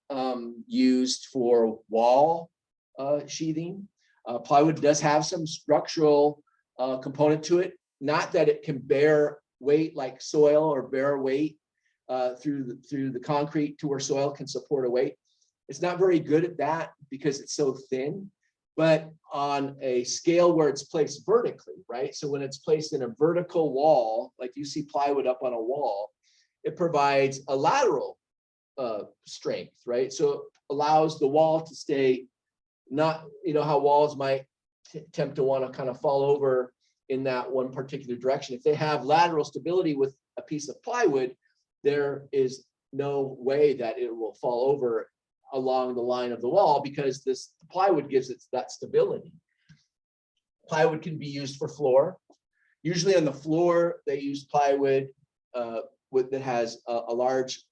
used for wall sheathing. Plywood does have some structural component to it. Not that it can bear weight like soil or bear weight through the concrete to where soil can support a weight. It's not very good at that because it's so thin, but on a scale where it's placed vertically, right? So when it's placed in a vertical wall, like you see plywood up on a wall, it provides a lateral strength, right? So it allows the wall to stay not, you know, how walls might tend to want to kind of fall over in that one particular direction. If they have lateral stability with a piece of plywood, there is no way that it will fall over along the line of the wall because this plywood gives it that stability. Plywood can be used for floor. Usually on the floor, they use plywood that has a large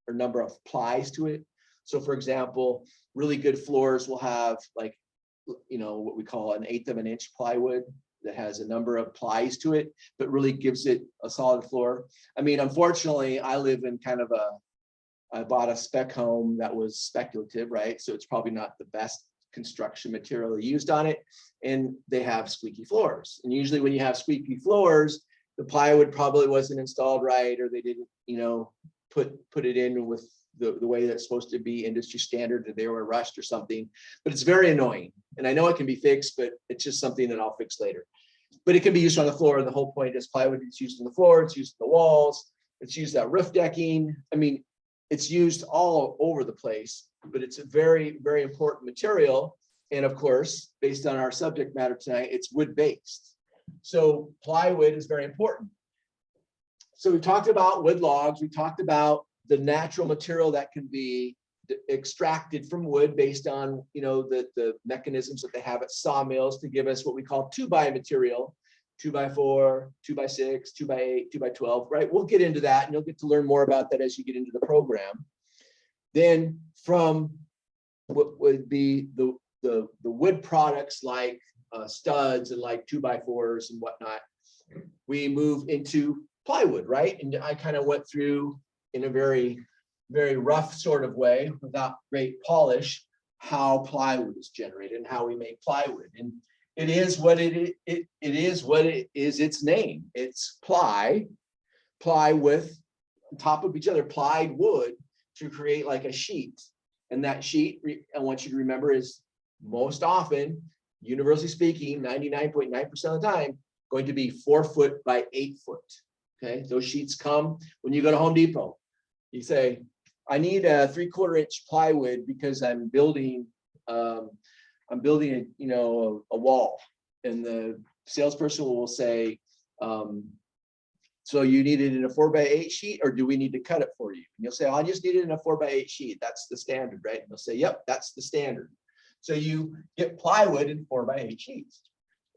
or number of plies to it. So for example, really good floors will have like, you know, what we call an 1/8 of an inch plywood that has a number of plies to it, but really gives it a solid floor. I mean, unfortunately, I live in kind of I bought a spec home that was speculative, right? So it's probably not the best construction material used on it. And they have squeaky floors. And usually when you have squeaky floors, the plywood probably wasn't installed right, or they didn't, you know, put it in with the way that's supposed to be industry standard, that they were rushed or something. But it's very annoying. And I know it can be fixed, but it's just something that I'll fix later. But it can be used on the floor. And the whole point is plywood is used on the floor, it's used on the walls, it's used at roof decking. I mean, it's used all over the place, but it's a very, very important material. And of course, based on our subject matter tonight, it's wood-based. So plywood is very important. So we talked about wood logs, we talked about the natural material that can be extracted from wood based on, you know, the mechanisms that they have at sawmills to give us what we call 2x material, 2x4, 2x6, 2x8, 2x12, right? We'll get into that and you'll get to learn more about that as you get into the program. Then from what would be the wood products like studs and like 2x4s and whatnot, we move into plywood, right? And I kind of went through in a very, very rough sort of way without great polish how plywood is generated and how we make plywood. And it is what it is what it is its name. It's ply with on top of each other, plied wood to create like a sheet. And that sheet, I want you to remember, is most often, universally speaking, 99.9% of the time, going to be 4 foot by 8 foot. Okay, those sheets come when you go to Home Depot. You say, I need a 3/4 inch plywood because I'm building a wall. And the salesperson will say, so you need it in a 4x8 sheet, or do we need to cut it for you? And you'll say, oh, I just need it in a 4x8 sheet. That's the standard, right? And they'll say, yep, that's the standard. So you get plywood in 4x8 sheets.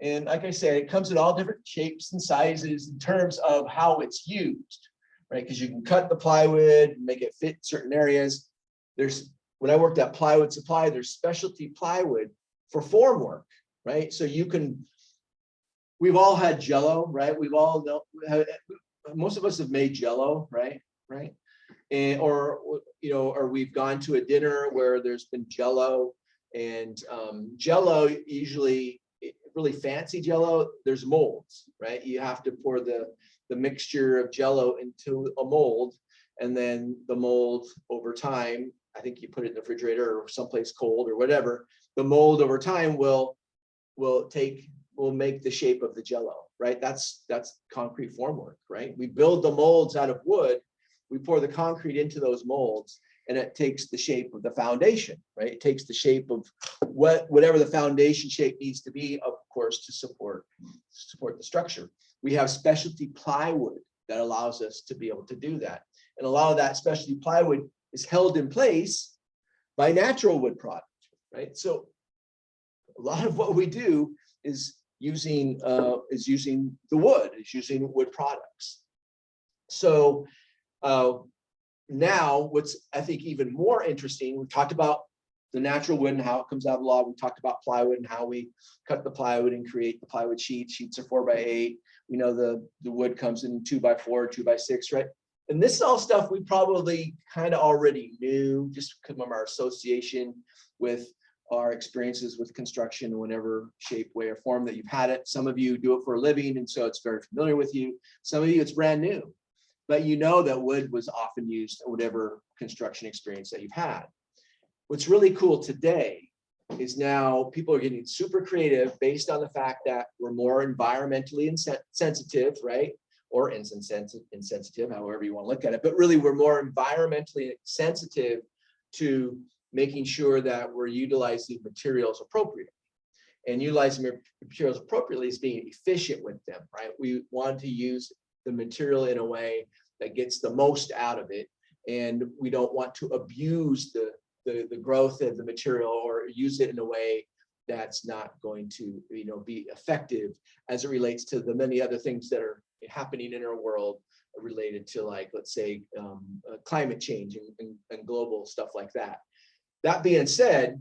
And like I said, it comes in all different shapes and sizes in terms of how it's used, right? Because you can cut the plywood and make it fit certain areas. When I worked at Plywood Supply, there's specialty plywood for formwork, right? So we've all had Jello, right? We've all know, most of us have made Jello, right? And or we've gone to a dinner where there's been Jello, and Jello, usually really fancy Jello, there's molds, right? You have to pour the mixture of Jello into a mold, and then the mold over time, I think you put it in the refrigerator or someplace cold or whatever, the mold over time will make the shape of the Jello, right? That's concrete formwork, right? We build the molds out of wood, we pour the concrete into those molds, and it takes the shape of the foundation, right? It takes the shape of whatever the foundation shape needs to be, of course, to support the structure. We have specialty plywood that allows us to be able to do that. And a lot of that specialty plywood is held in place by natural wood product, right? So a lot of what we do is using the wood, is using wood products. So now what's I think even more interesting, we talked about the natural wood and how it comes out of the log. We talked about plywood and how we cut the plywood and create the plywood sheets. Sheets are 4x8. We know the wood comes in 2x4, 2x6, right? And this is all stuff we probably kind of already knew just from our association with our experiences with construction in whatever shape, way, or form that you've had it. Some of you do it for a living, and so it's very familiar with you. Some of you, it's brand new. But you know that wood was often used in whatever construction experience that you've had. what's really cool today is now people are getting super creative based on the fact that we're more environmentally sensitive, right? Or insensitive, however you want to look at it. But really, we're more environmentally sensitive to making sure that we're utilizing materials appropriately. And utilizing materials appropriately is being efficient with them, right? We want to use the material in a way that gets the most out of it. And we don't want to abuse the growth of the material or use it in a way that's not going to, be effective as it relates to the many other things that are happening in our world related to, like, let's say, climate change and global stuff like that. That being said,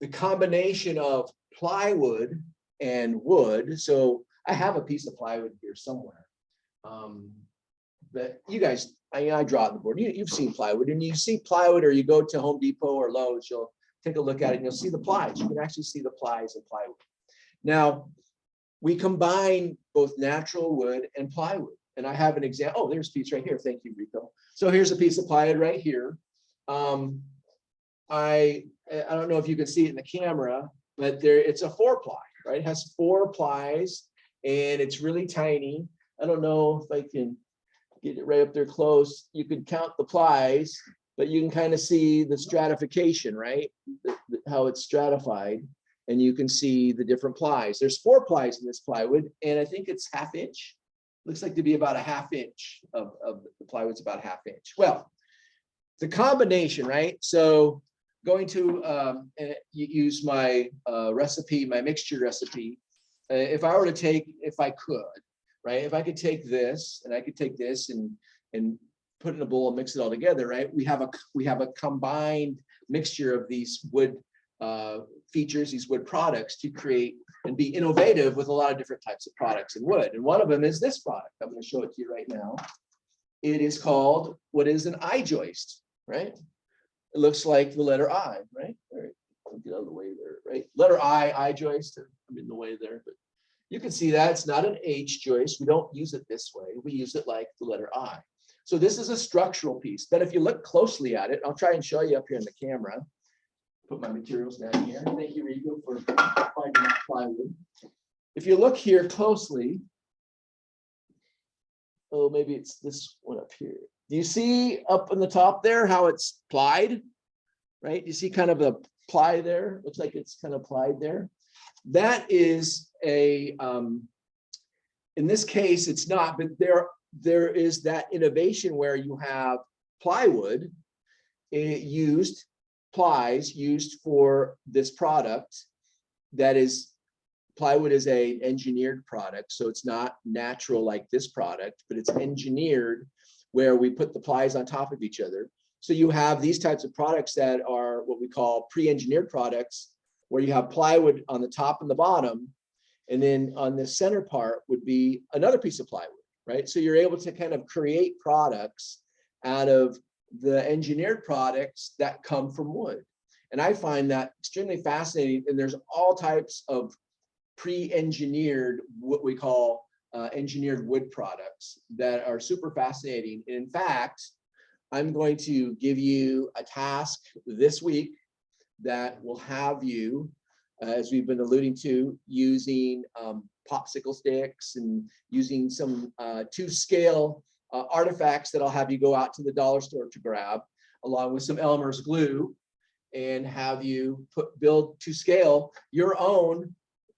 the combination of plywood and wood, so I have a piece of plywood here somewhere, but you guys, I draw it on the board. You've seen plywood, and you see plywood, or you go to Home Depot or Lowe's, you'll take a look at it and you'll see the plies. You can actually see the plies and plywood. Now, we combine both natural wood and plywood. And I have an example. Oh, there's a piece right here. Thank you, Rico. So here's a piece of plywood right here. I don't know if you can see it in the camera, but it's a 4-ply, right? It has 4 plies and it's really tiny. I don't know if I can get it right up there close. You can count the plies, but you can kind of see the stratification, right? How it's stratified, and you can see the different plies. There's 4 plies in this plywood, and I think it's 1/2 inch. Looks like to be about 1/2 inch of the plywood's about 1/2 inch. Well, the combination, right? So going to use my recipe, my mixture recipe. If I were to take, if I could, right? If I could take this and I could take this and put it in a bowl and mix it all together, right? We have a combined mixture of these wood features, these wood products, to create and be innovative with a lot of different types of products in wood. And one of them is this product. I'm going to show it to you right now. It is called, what is an I joist, right? It looks like the letter I, right? All right, I'll get out of the way there, right? Letter I joist. I'm in the way there, but you can see that it's not an H joist. We don't use it this way. We use it like the letter I. So this is a structural piece, but if you look closely at it, I'll try and show you up here in the camera. Put my materials down here. Thank you, Rico, for finding that plywood. If you look here closely, oh, maybe it's this one up here. Do you see up on the top there how it's plied, right? You see kind of a ply there? Looks like it's kind of plied there. That is a, in this case, it's not, but there is that innovation where you have plywood used, plies used for this product. That is, plywood is a engineered product, so it's not natural like this product, but it's engineered where we put the plies on top of each other. So you have these types of products that are what we call pre-engineered products, where you have plywood on the top and the bottom, and then on the center part would be another piece of plywood, right? So you're able to kind of create products out of the engineered products that come from wood. And I find that extremely fascinating. And there's all types of pre-engineered, what we call engineered wood products that are super fascinating. And in fact, I'm going to give you a task this week that will have you, as we've been alluding to, using popsicle sticks and using some 2-scale artifacts that I'll have you go out to the dollar store to grab, along with some Elmer's glue, and have you build to scale your own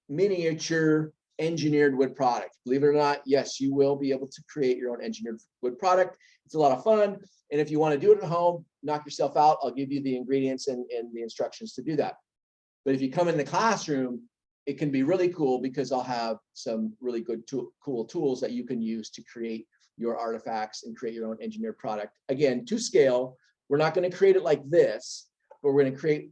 miniature engineered wood product. Believe it or not, yes, you will be able to create your own engineered wood product. It's a lot of fun. And if you want to do it at home, knock yourself out. I'll give you the ingredients and the instructions to do that. But if you come in the classroom, it can be really cool because I'll have some really good cool tools that you can use to create your artifacts and create your own engineered product. Again, to scale. We're not going to create it like this, but we're going to create,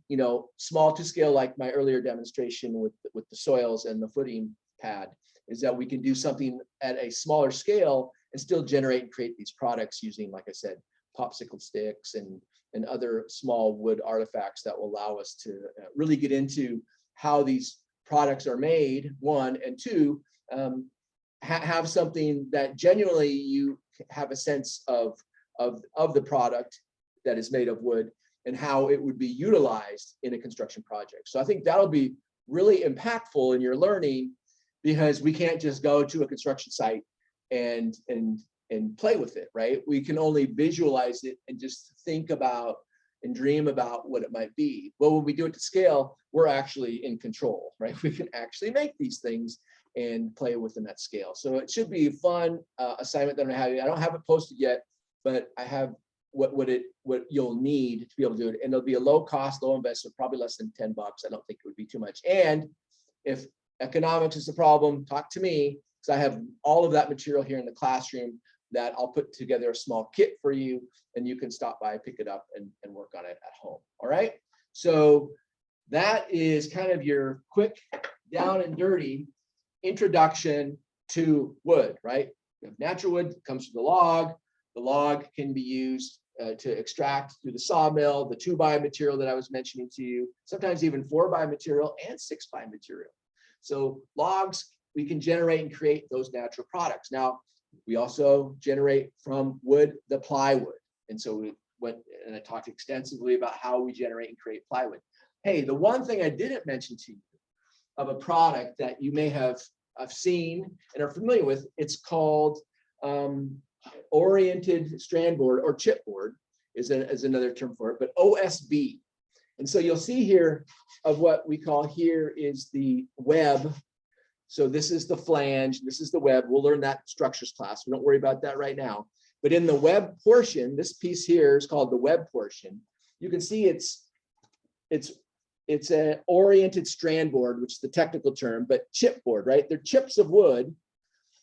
small to scale, like my earlier demonstration with the soils and the footing pad, is that we can do something at a smaller scale and still generate and create these products using, like I said, popsicle sticks and other small wood artifacts that will allow us to really get into how these products are made, one, and two, have something that genuinely you have a sense of the product that is made of wood, and how it would be utilized in a construction project. So I think that'll be really impactful in your learning, because we can't just go to a construction site and play with it, right? We can only visualize it and just think about and dream about what it might be. Well, when we do it to scale, we're actually in control, right? We can actually make these things and play within that scale. So it should be a fun assignment that I'm having. I don't have it posted yet, but I have what you'll need to be able to do it. And it'll be a low cost, low investment, probably less than 10 bucks. I don't think it would be too much. And if economics is a problem, talk to me, because I have all of that material here in the classroom that I'll put together a small kit for you, and you can stop by, pick it up, and work on it at home. All right. So that is kind of your quick down and dirty introduction to wood, right? Natural wood comes from the log. The log can be used to extract through the sawmill, the 2x material that I was mentioning to you, sometimes even 4x material and 6x material. So logs, we can generate and create those natural products. Now, we also generate from wood the plywood. And so we went and I talked extensively about how we generate and create plywood. Hey, the one thing I didn't mention to you of a product that you may have seen and are familiar with, it's called oriented strand board, or chipboard is another term for it, but OSB. And so you'll see here of what we call here is the web. So this is the flange, this is the web. We'll learn that in structures class. We don't worry about that right now. But in the web portion, this piece here is called the web portion. You can see it's an oriented strand board, which is the technical term, but chipboard, right? They're chips of wood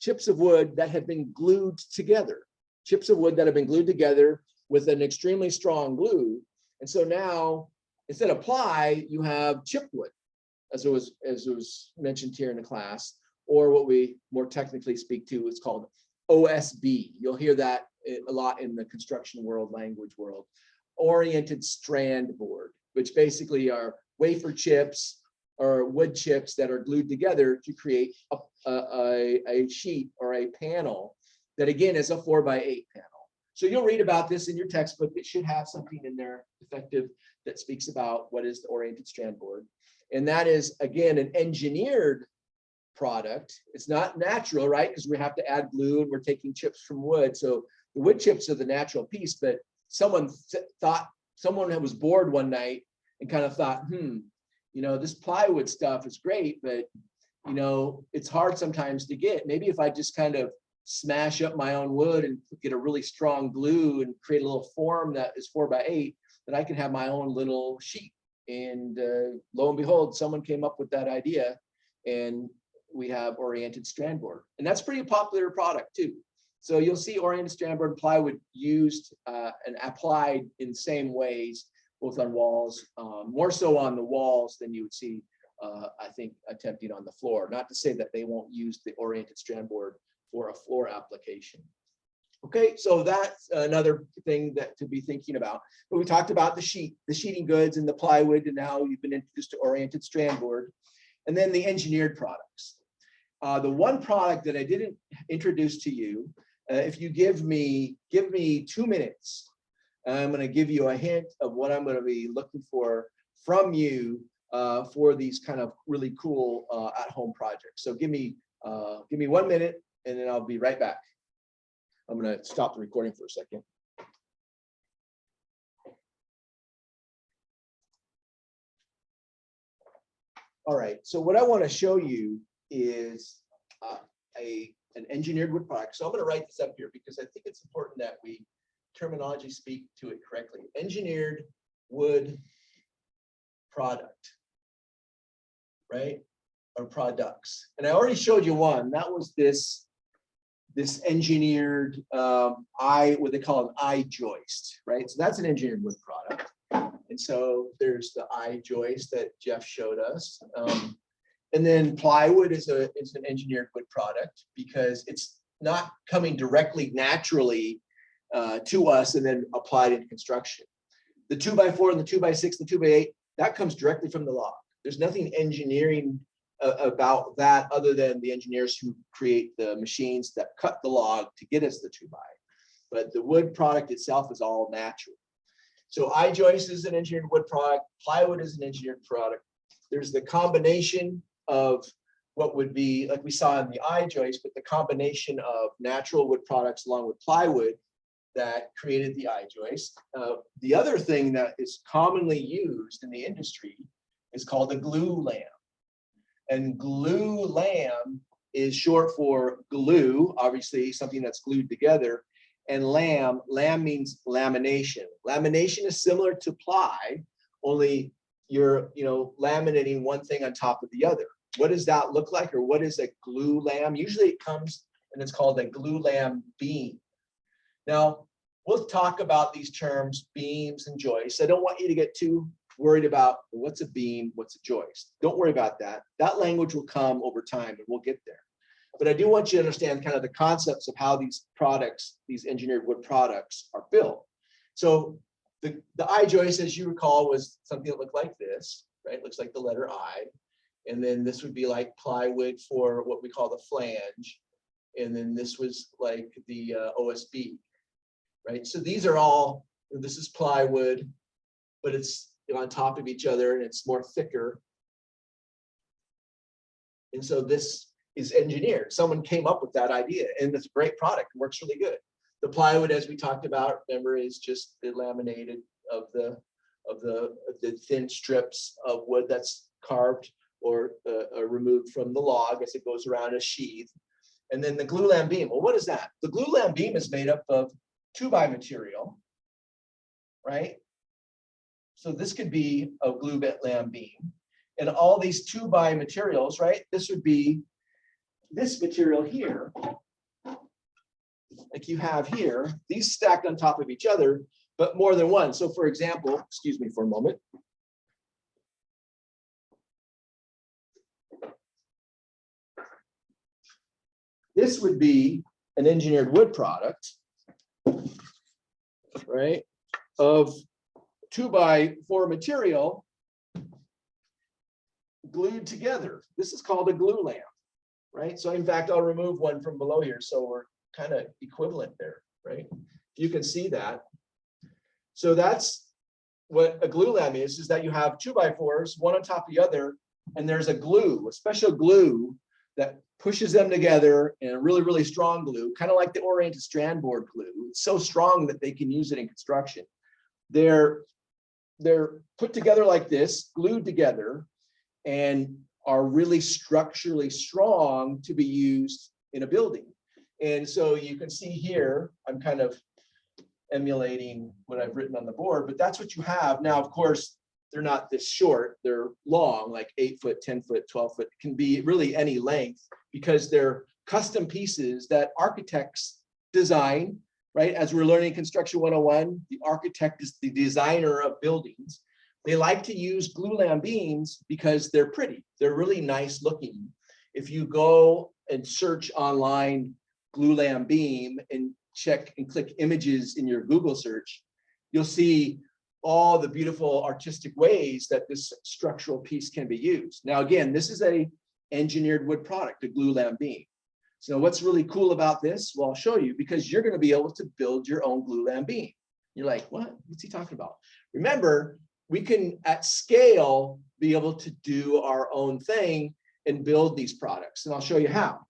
that have been glued together. Chips of wood that have been glued together with an extremely strong glue. And so now, instead of ply, you have chipwood, as it was mentioned here in the class, or what we more technically speak to is called OSB. You'll hear that a lot in the construction world, language world. Oriented strand board, which basically are wafer chips or wood chips that are glued together to create a sheet or a panel that, again, is a 4x8 panel. So you'll read about this in your textbook. It should have something in there effective that speaks about what is the oriented strand board. And that is, again, an engineered product. It's not natural, right? Because we have to add glue and we're taking chips from wood. So the wood chips are the natural piece, but someone was bored one night and kind of thought, this plywood stuff is great, but it's hard sometimes to get. Maybe if I just kind of smash up my own wood and get a really strong glue and create a little form that is 4x8, then I can have my own little sheet. And lo and behold, someone came up with that idea, and we have oriented strand board. And that's a pretty popular product too. So you'll see oriented strand board and plywood used and applied in the same ways, both on walls, more so on the walls than you would see, I think, attempting on the floor. Not to say that they won't use the oriented strand board for a floor application. Okay, so that's another thing that to be thinking about. But we talked about the sheeting goods and the plywood, and now you've been introduced to oriented strand board, and then the engineered products. The one product that I didn't introduce to you, if you give me 2 minutes, I'm going to give you a hint of what I'm going to be looking for from you for these kind of really cool at-home projects. So give me 1 minute, and then I'll be right back. I'm going to stop the recording for a second. All right, so what I want to show you is an engineered wood product. So I'm going to write this up here because I think it's important that we terminology speak to it correctly. Engineered wood product, right? Or products. And I already showed you one. That was this engineered what they call an eye joist, right? So that's an engineered wood product. And so there's the eye joist that Jeff showed us. And then plywood is an engineered wood product because it's not coming directly naturally to us and then applied in construction. The 2x4 and the 2x6, the 2x8, that comes directly from the log. There's nothing engineering about that other than the engineers who create the machines that cut the log to get us the 2x. But the wood product itself is all natural. So I-joist is an engineered wood product, plywood is an engineered product. There's the combination of what would be, like we saw in the I-joist, but the combination of natural wood products along with plywood that created the I-joist. The other thing that is commonly used in the industry is called a glue lam. And glue lam is short for glue, obviously something that's glued together. And lam means lamination. Lamination is similar to ply, only you're laminating one thing on top of the other. What does that look like, or what is a glue lam? Usually it comes and it's called a glue lam beam. Now, we'll talk about these terms, beams and joists. I don't want you to get too worried about what's a beam, what's a joist. Don't worry about that. That language will come over time and we'll get there. But I do want you to understand kind of the concepts of how these products, these engineered wood products are built. So the I-joist, as you recall, was something that looked like this, right? Looks like the letter I. And then this would be like plywood for what we call the flange. And then this was like the OSB, right? So these are all, this is plywood, but it's on top of each other and it's more thicker. And so this is engineered. Someone came up with that idea and it's a great product. It works really good. The plywood, as we talked about, remember, is just the laminated of the thin strips of wood that's carved or removed from the log as it goes around a sheath. And then the glue lam beam. Well, what is that? The glue lam beam is made up of 2x material, right? So this could be a glue lam beam. And all these 2x materials, right? This would be this material here, like you have here, these stacked on top of each other, but more than one. So for example, excuse me for a moment. This would be an engineered wood product, right, of 2x4 material glued together. This is called a glue lam, right? So in fact, I'll remove one from below here. So we're kind of equivalent there, right? You can see that. So that's what a glue lam is that you have 2x4s, one on top of the other, and there's a glue, a special glue that pushes them together in a really, really strong glue, kind of like the oriented strand board glue. It's so strong that they can use it in construction. They're put together like this, glued together, and are really structurally strong to be used in a building. And so you can see here, I'm kind of emulating what I've written on the board, but that's what you have. Now, of course, they're not this short, they're long, like 8 foot, 10 foot, 12 foot, can be really any length because they're custom pieces that architects design, right? As we're learning Construction 101, the architect is the designer of buildings. They like to use glue lam beams because they're pretty. They're really nice looking. If you go and search online glue lam beam and check and click images in your Google search, you'll see all the beautiful artistic ways that this structural piece can be used. Now, again, this is a engineered wood product, a glue lam beam. So what's really cool about this? Well, I'll show you, because you're going to be able to build your own glue lam beam. You're like, what? What's he talking about? Remember, we can at scale be able to do our own thing and build these products. And I'll show you how.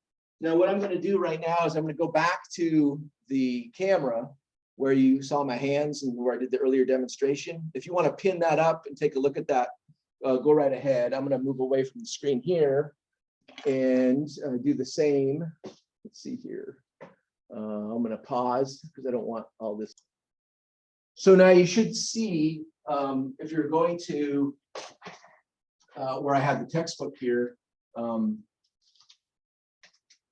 Now, what I'm going to do right now is I'm going to go back to the camera where you saw my hands and where I did the earlier demonstration. If you want to pin that up and take a look at that, go right ahead. I'm going to move away from the screen here and do the same. Let's see here. I'm going to pause because I don't want all this. So now you should see, if you're going to where I have the textbook here,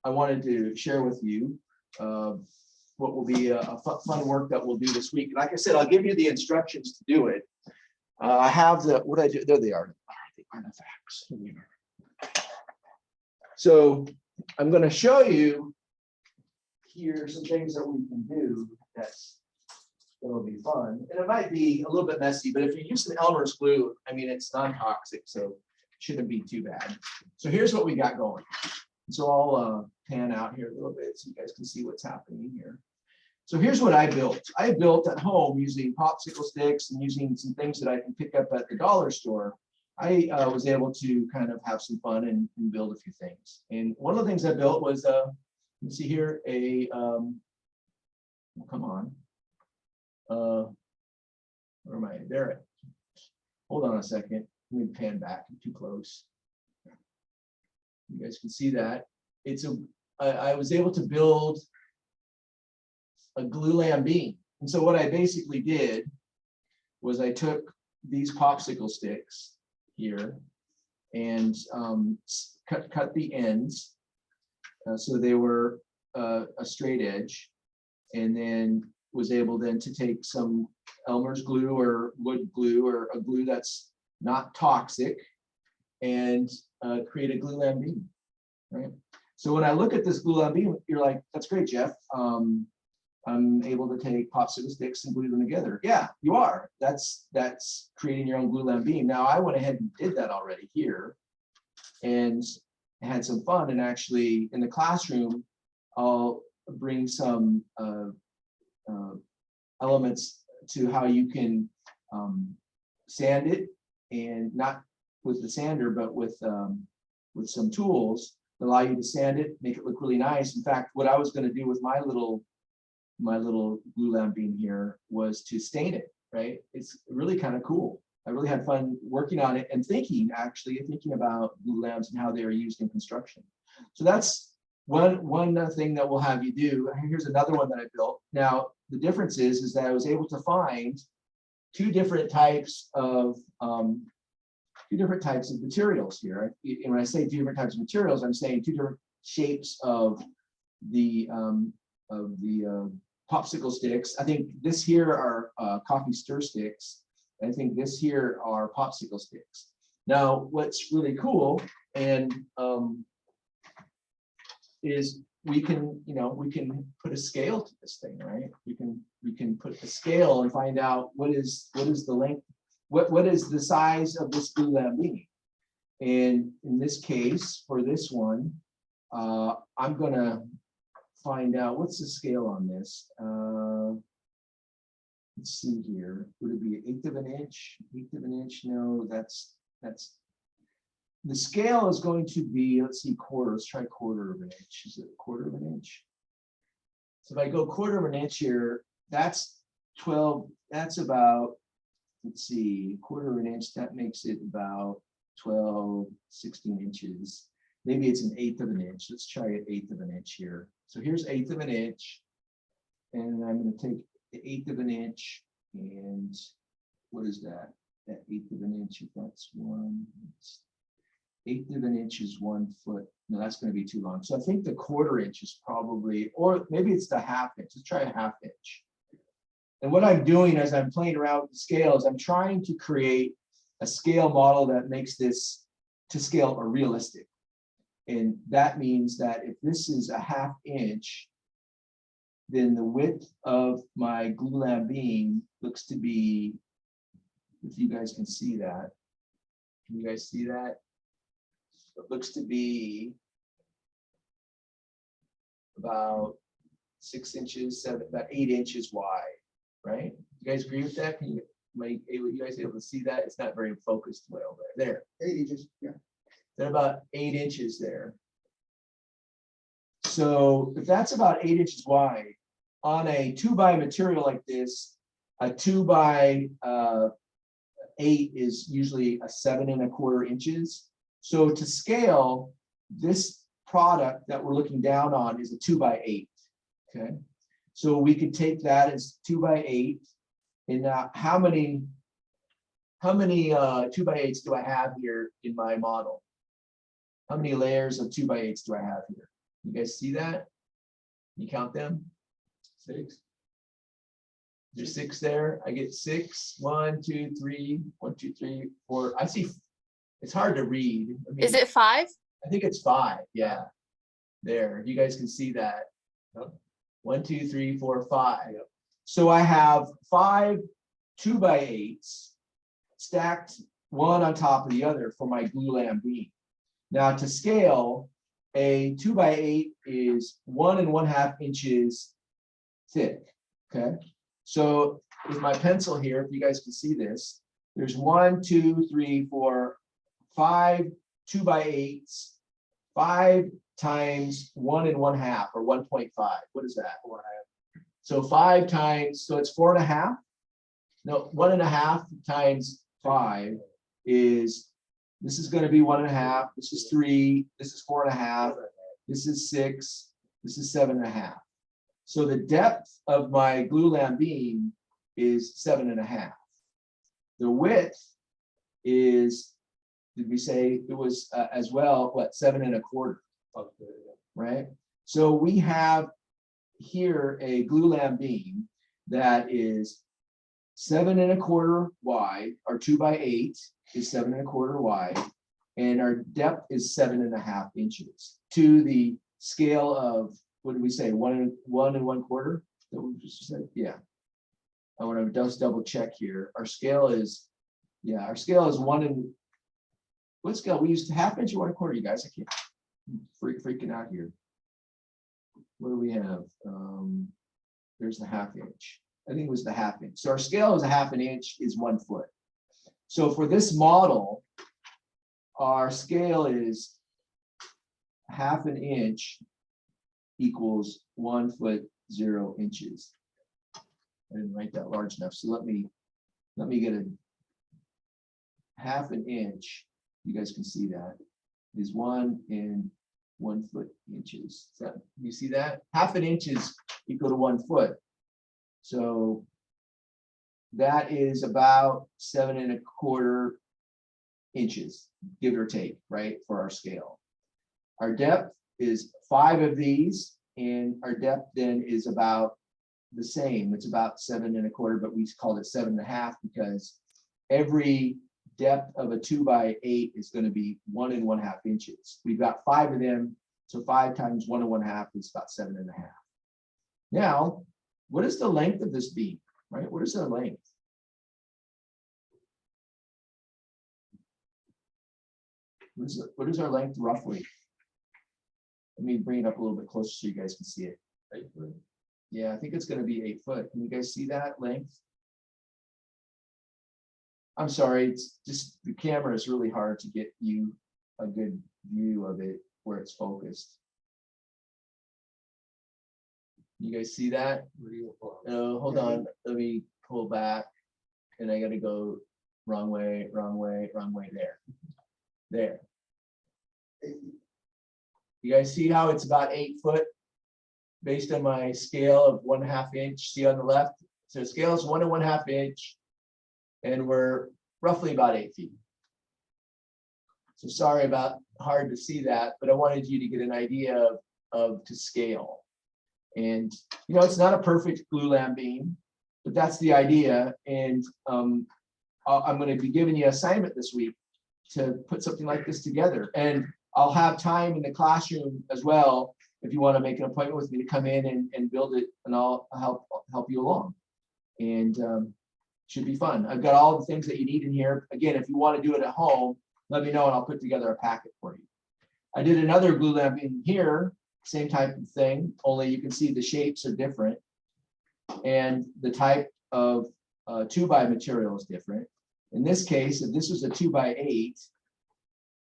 I wanted to share with you what will be a fun work that we'll do this week. Like I said, I'll give you the instructions to do it. I have the, what I do, there they are, the artifacts. Here we are. So I'm going to show you here some things that we can do that'll be fun. And it might be a little bit messy, but if you use some Elmer's glue, I mean, it's non-toxic, so it shouldn't be too bad. So here's what we got going. So I'll pan out here a little bit so you guys can see what's happening here. So here's what I built. I built at home using popsicle sticks and using some things that I can pick up at the dollar store. I was able to kind of have some fun and build a few things. And one of the things I built was, you see here, come on. Where am I? There. Hold on a second. Let me pan back. I'm too close. You guys can see that. I was able to build a glulam beam. And so what I basically did was I took these popsicle sticks here and cut the ends so they were a straight edge, and then was able then to take some Elmer's glue or wood glue or a glue that's not toxic and create a glulam beam, right? So when I look at this glulam beam, you're like, that's great, Jeff. I'm able to take popsicle sticks and glue them together. Yeah, you are. That's creating your own glulam beam. Now I went ahead and did that already here and had some fun. And actually in the classroom, I'll bring some elements to how you can sand it, and not with the sander, but with some tools that allow you to sand it, make it look really nice. In fact, what I was going to do with my little glulam beam here was to stain it, right? It's really kind of cool. I really had fun working on it and thinking about glulams and how they are used in construction. So that's one thing that we'll have you do. Here's another one that I built. Now, the difference is that I was able to find two different types of materials here. And when I say two different types of materials, I'm saying two different shapes of the popsicle sticks. I think this here are coffee stir sticks. I think this here are popsicle sticks. Now, what's really cool and is we can put a scale to this thing, right? We can put a scale and find out what is the length, what is the size of this glulam beam. And in this case, for this one, I'm gonna find out what's the scale on this. Let's see here. Would it be an eighth of an inch? Eighth of an inch? No, that's the scale is going to be, let's see, quarter. Let's try quarter of an inch. Is it a quarter of an inch? So if I go quarter of an inch here, that's 12. That's about, let's see, quarter of an inch. That makes it about 12, 16 inches. Maybe it's an eighth of an inch. Let's try an eighth of an inch here. So here's eighth of an inch. And I'm going to take the eighth of an inch. And what is that? That eighth of an inch, if that's one. Eighth of an inch is 1 foot. No, that's going to be too long. So I think the quarter inch is probably, or maybe it's the half inch. Let's try a half inch. And what I'm doing as I'm playing around with the scales, I'm trying to create a scale model that makes this to scale or realistic. And that means that if this is a half inch, then the width of my glulam beam looks to be, if you guys can see that, can you guys see that? It looks to be about 6 inches, about 8 inches wide, right? You guys agree with that? Can you guys able to see that? It's not very focused well there. There, 8 inches, yeah. They're about 8 inches there. So if that's about 8 inches wide, on a 2x material like this, a 2x 8 is usually a 7 1/4 inches. So to scale, this product that we're looking down on is a 2x8. Okay, so we could take that as 2x8. And now, how many 2x8s do I have here in my model? How many layers of 2x8s do I have here? You guys see that? Can you count them? 6. There's 6 there. I get 6. 1, 2, 3. 1, 2, 3, 4. I see. It's hard to read. I mean, Is it 5? I think it's 5. Yeah. There. You guys can see that. 1, 2, 3, 4, 5. So I have 5 2x8s stacked one on top of the other for my glulam beam. Now to scale, a 2x8 is 1 1/2 inches thick. Okay, so with my pencil here, if you guys can see this, there's 1, 2, 3, 4, 5 2x8s, 5 times 1 1/2 or 1.5. What is that? So 5 times, so it's 4.5. No, 1.5 times 5 is, this is going to be 1.5. This is 3. This is 4.5. This is 6. This is 7.5. So the depth of my glulam beam is 7.5. The width is, did we say it was as well, what, 7 1/4? Right? So we have here a glulam beam that is 7 1/4 wide, our 2x8 is 7 1/4 wide, and our depth is 7.5 inches to the scale of, what did we say, 1 1/4? That we just said, yeah. I want to just double check here. Our scale is, yeah, our scale is 1 and, what scale? We used 1/2 inch or 1/4, you guys. I can't, freaking out here. What do we have? There's the 1/2 inch. I think it was the 1/2 inch. So our scale is 1/2 inch is 1 foot. So for this model, our scale is 1/2 inch equals 1 foot 0 inches. I didn't write that large enough. So let me get a 1/2 inch. You guys can see that is 1 in 1 foot inches. So you see that 1/2 inch is equal to 1 foot. So that is about 7 1/4 inches, give or take, right, for our scale. Our depth is 5 of these, and our depth then is about the same. It's about 7 1/4, but we called it 7.5 because every depth of a 2x8 is going to be 1 1/2 inches. We've got 5 of them, so 5 times 1 1/2 is about 7.5. Now, what is the length of this beam, right? What is the length? What is our length roughly? Let me bring it up a little bit closer so you guys can see it. 8 foot. Yeah, I think it's going to be 8 foot. Can you guys see that length? I'm sorry, it's just the camera is really hard to get you a good view of it where it's focused. You guys see that? Hold on, let me pull back, and I got to go wrong way, wrong way, wrong way. There. You guys see how it's about 8 foot based on my scale of 1/2 inch? See on the left? So scale is 1 1/2 inch, and we're roughly about 8 feet. So sorry about hard to see that, but I wanted you to get an idea of to scale. And you know, it's not a perfect glulam beam, but that's the idea. And I'm going to be giving you an assignment this week to put something like this together. And I'll have time in the classroom as well if you want to make an appointment with me to come in and build it, and I'll help you along. And should be fun. I've got all the things that you need in here. Again, if you want to do it at home, let me know and I'll put together a packet for you. I did another glulam beam here, same type of thing, only you can see the shapes are different and the type of 2x material is different. In this case, if this was a 2x8,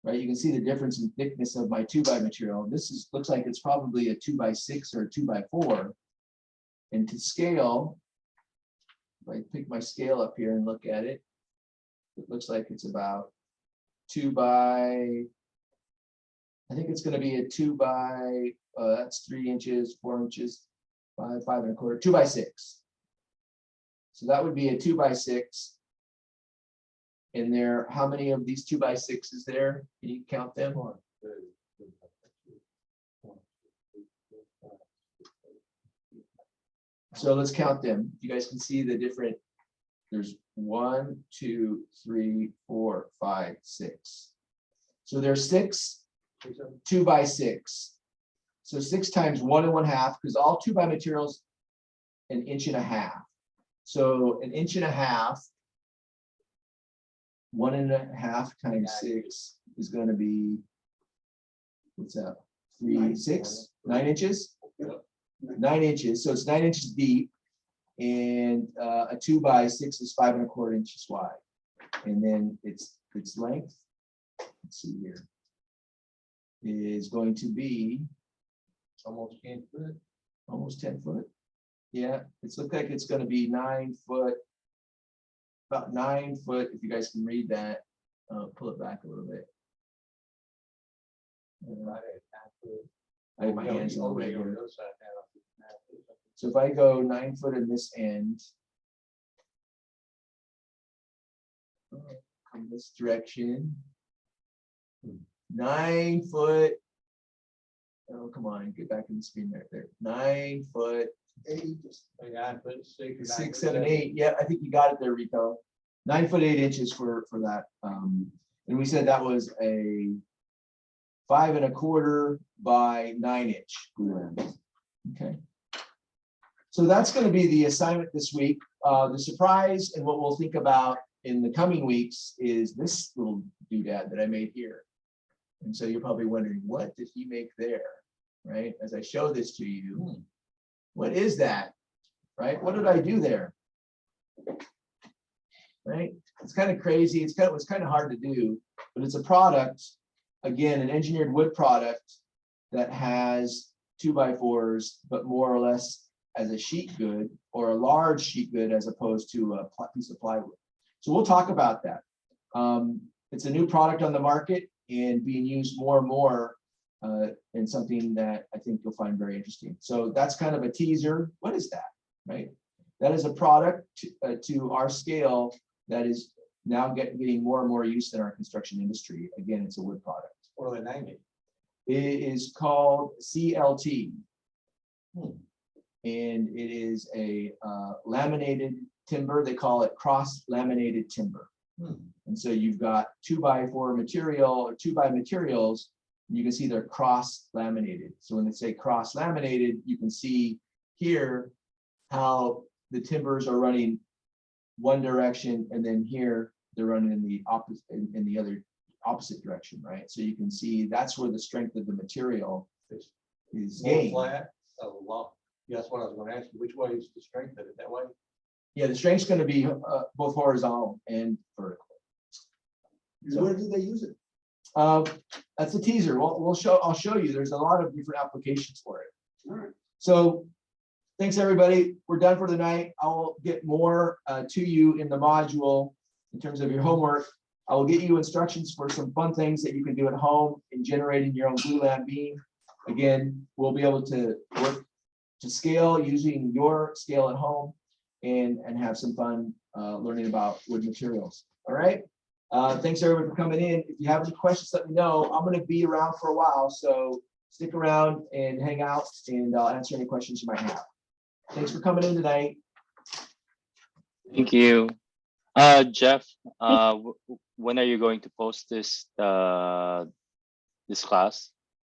right, you can see the difference in thickness of my 2x material. This looks like it's probably a 2x6 or a 2x4. And to scale, if I pick my scale up here and look at it, it looks like it's about 2 by, I think it's going to be a 2 by, that's 3 inches, 4 inches, 5 1/4, 2x6. So that would be a 2x6. And there, how many of these 2x6 is there? Can you count them? So let's count them. You guys can see the different. There's 1, 2, 3, 4, 5, 6. So there's 6 2x6. So 6 times 1 1/2, because all 2x materials 1.5 inches. So 1.5 inches, 1.5 times 6 is going to be, what's that? 3, 6, 9 inches. 9 inches. So it's 9 inches deep, and a 2x6 is 5¼ inches wide. And then its length, let's see here, is going to be Almost 10 foot. almost 10 foot. Yeah, it's looked like it's going to be 9 foot, about 9 foot. If you guys can read that, pull it back a little bit. I have my hands all the way here. So if I go 9 foot in this end, come this direction, 9 foot. Oh, come on, get back in the screen right there. 9 foot, 6, 7, 8. Yeah, I think you got it there, Rico. 9 foot 8 inches for that. And we said that was a 5¼ by 9 inch. Okay. So that's going to be the assignment this week. The surprise and what we'll think about in the coming weeks is this little doodad that I made here. And so you're probably wondering, what did he make there? Right? As I show this to you, what is that? Right? What did I do there? Right? It's kind of crazy. It was kind of hard to do, but it's a product, again, an engineered wood product that has 2x4s, but more or less as a sheet good or a large sheet good as opposed to a piece of plywood. So we'll talk about that. It's a new product on the market and being used more and more in something that I think you'll find very interesting. So that's kind of a teaser. What is that, right? That is a product to our scale that is now getting more and more use in our construction industry. Again, it's a wood product. What do they name it? It is called CLT. And it is a laminated timber. They call it cross laminated timber. And so you've got 2x4 material or 2x materials. You can see they're cross laminated. So when they say cross laminated, you can see here how the timbers are running one direction, and then here they're running in the opposite, in the other opposite direction, right? So you can see that's where the strength of the material is More gained. flat, a lot. That's what I was going to ask you. Which way is the strength of it? That way? Yeah, the strength's going to be both horizontal and vertical. So where do they use it? That's a teaser. I'll show you. There's a lot of different applications for it. All right. So thanks, everybody. We're done for the night. I'll get more to you in the module in terms of your homework. I will get you instructions for some fun things that you can do at home in generating your own glulam beam. Again, we'll be able to work to scale using your scale at home and have some fun learning about wood materials. All right. Thanks everyone for coming in. If you have any questions, let me know. I'm going to be around for a while, so stick around and hang out, and I'll answer any questions you might have. Thanks for coming in tonight. Thank you. Jeff, when are you going to post this this class?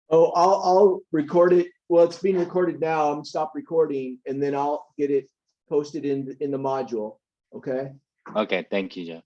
Oh, I'll record it. Well, it's being recorded now. I'm gonna stop recording, and then I'll get it posted in the module. Okay. Okay, thank you, Jeff.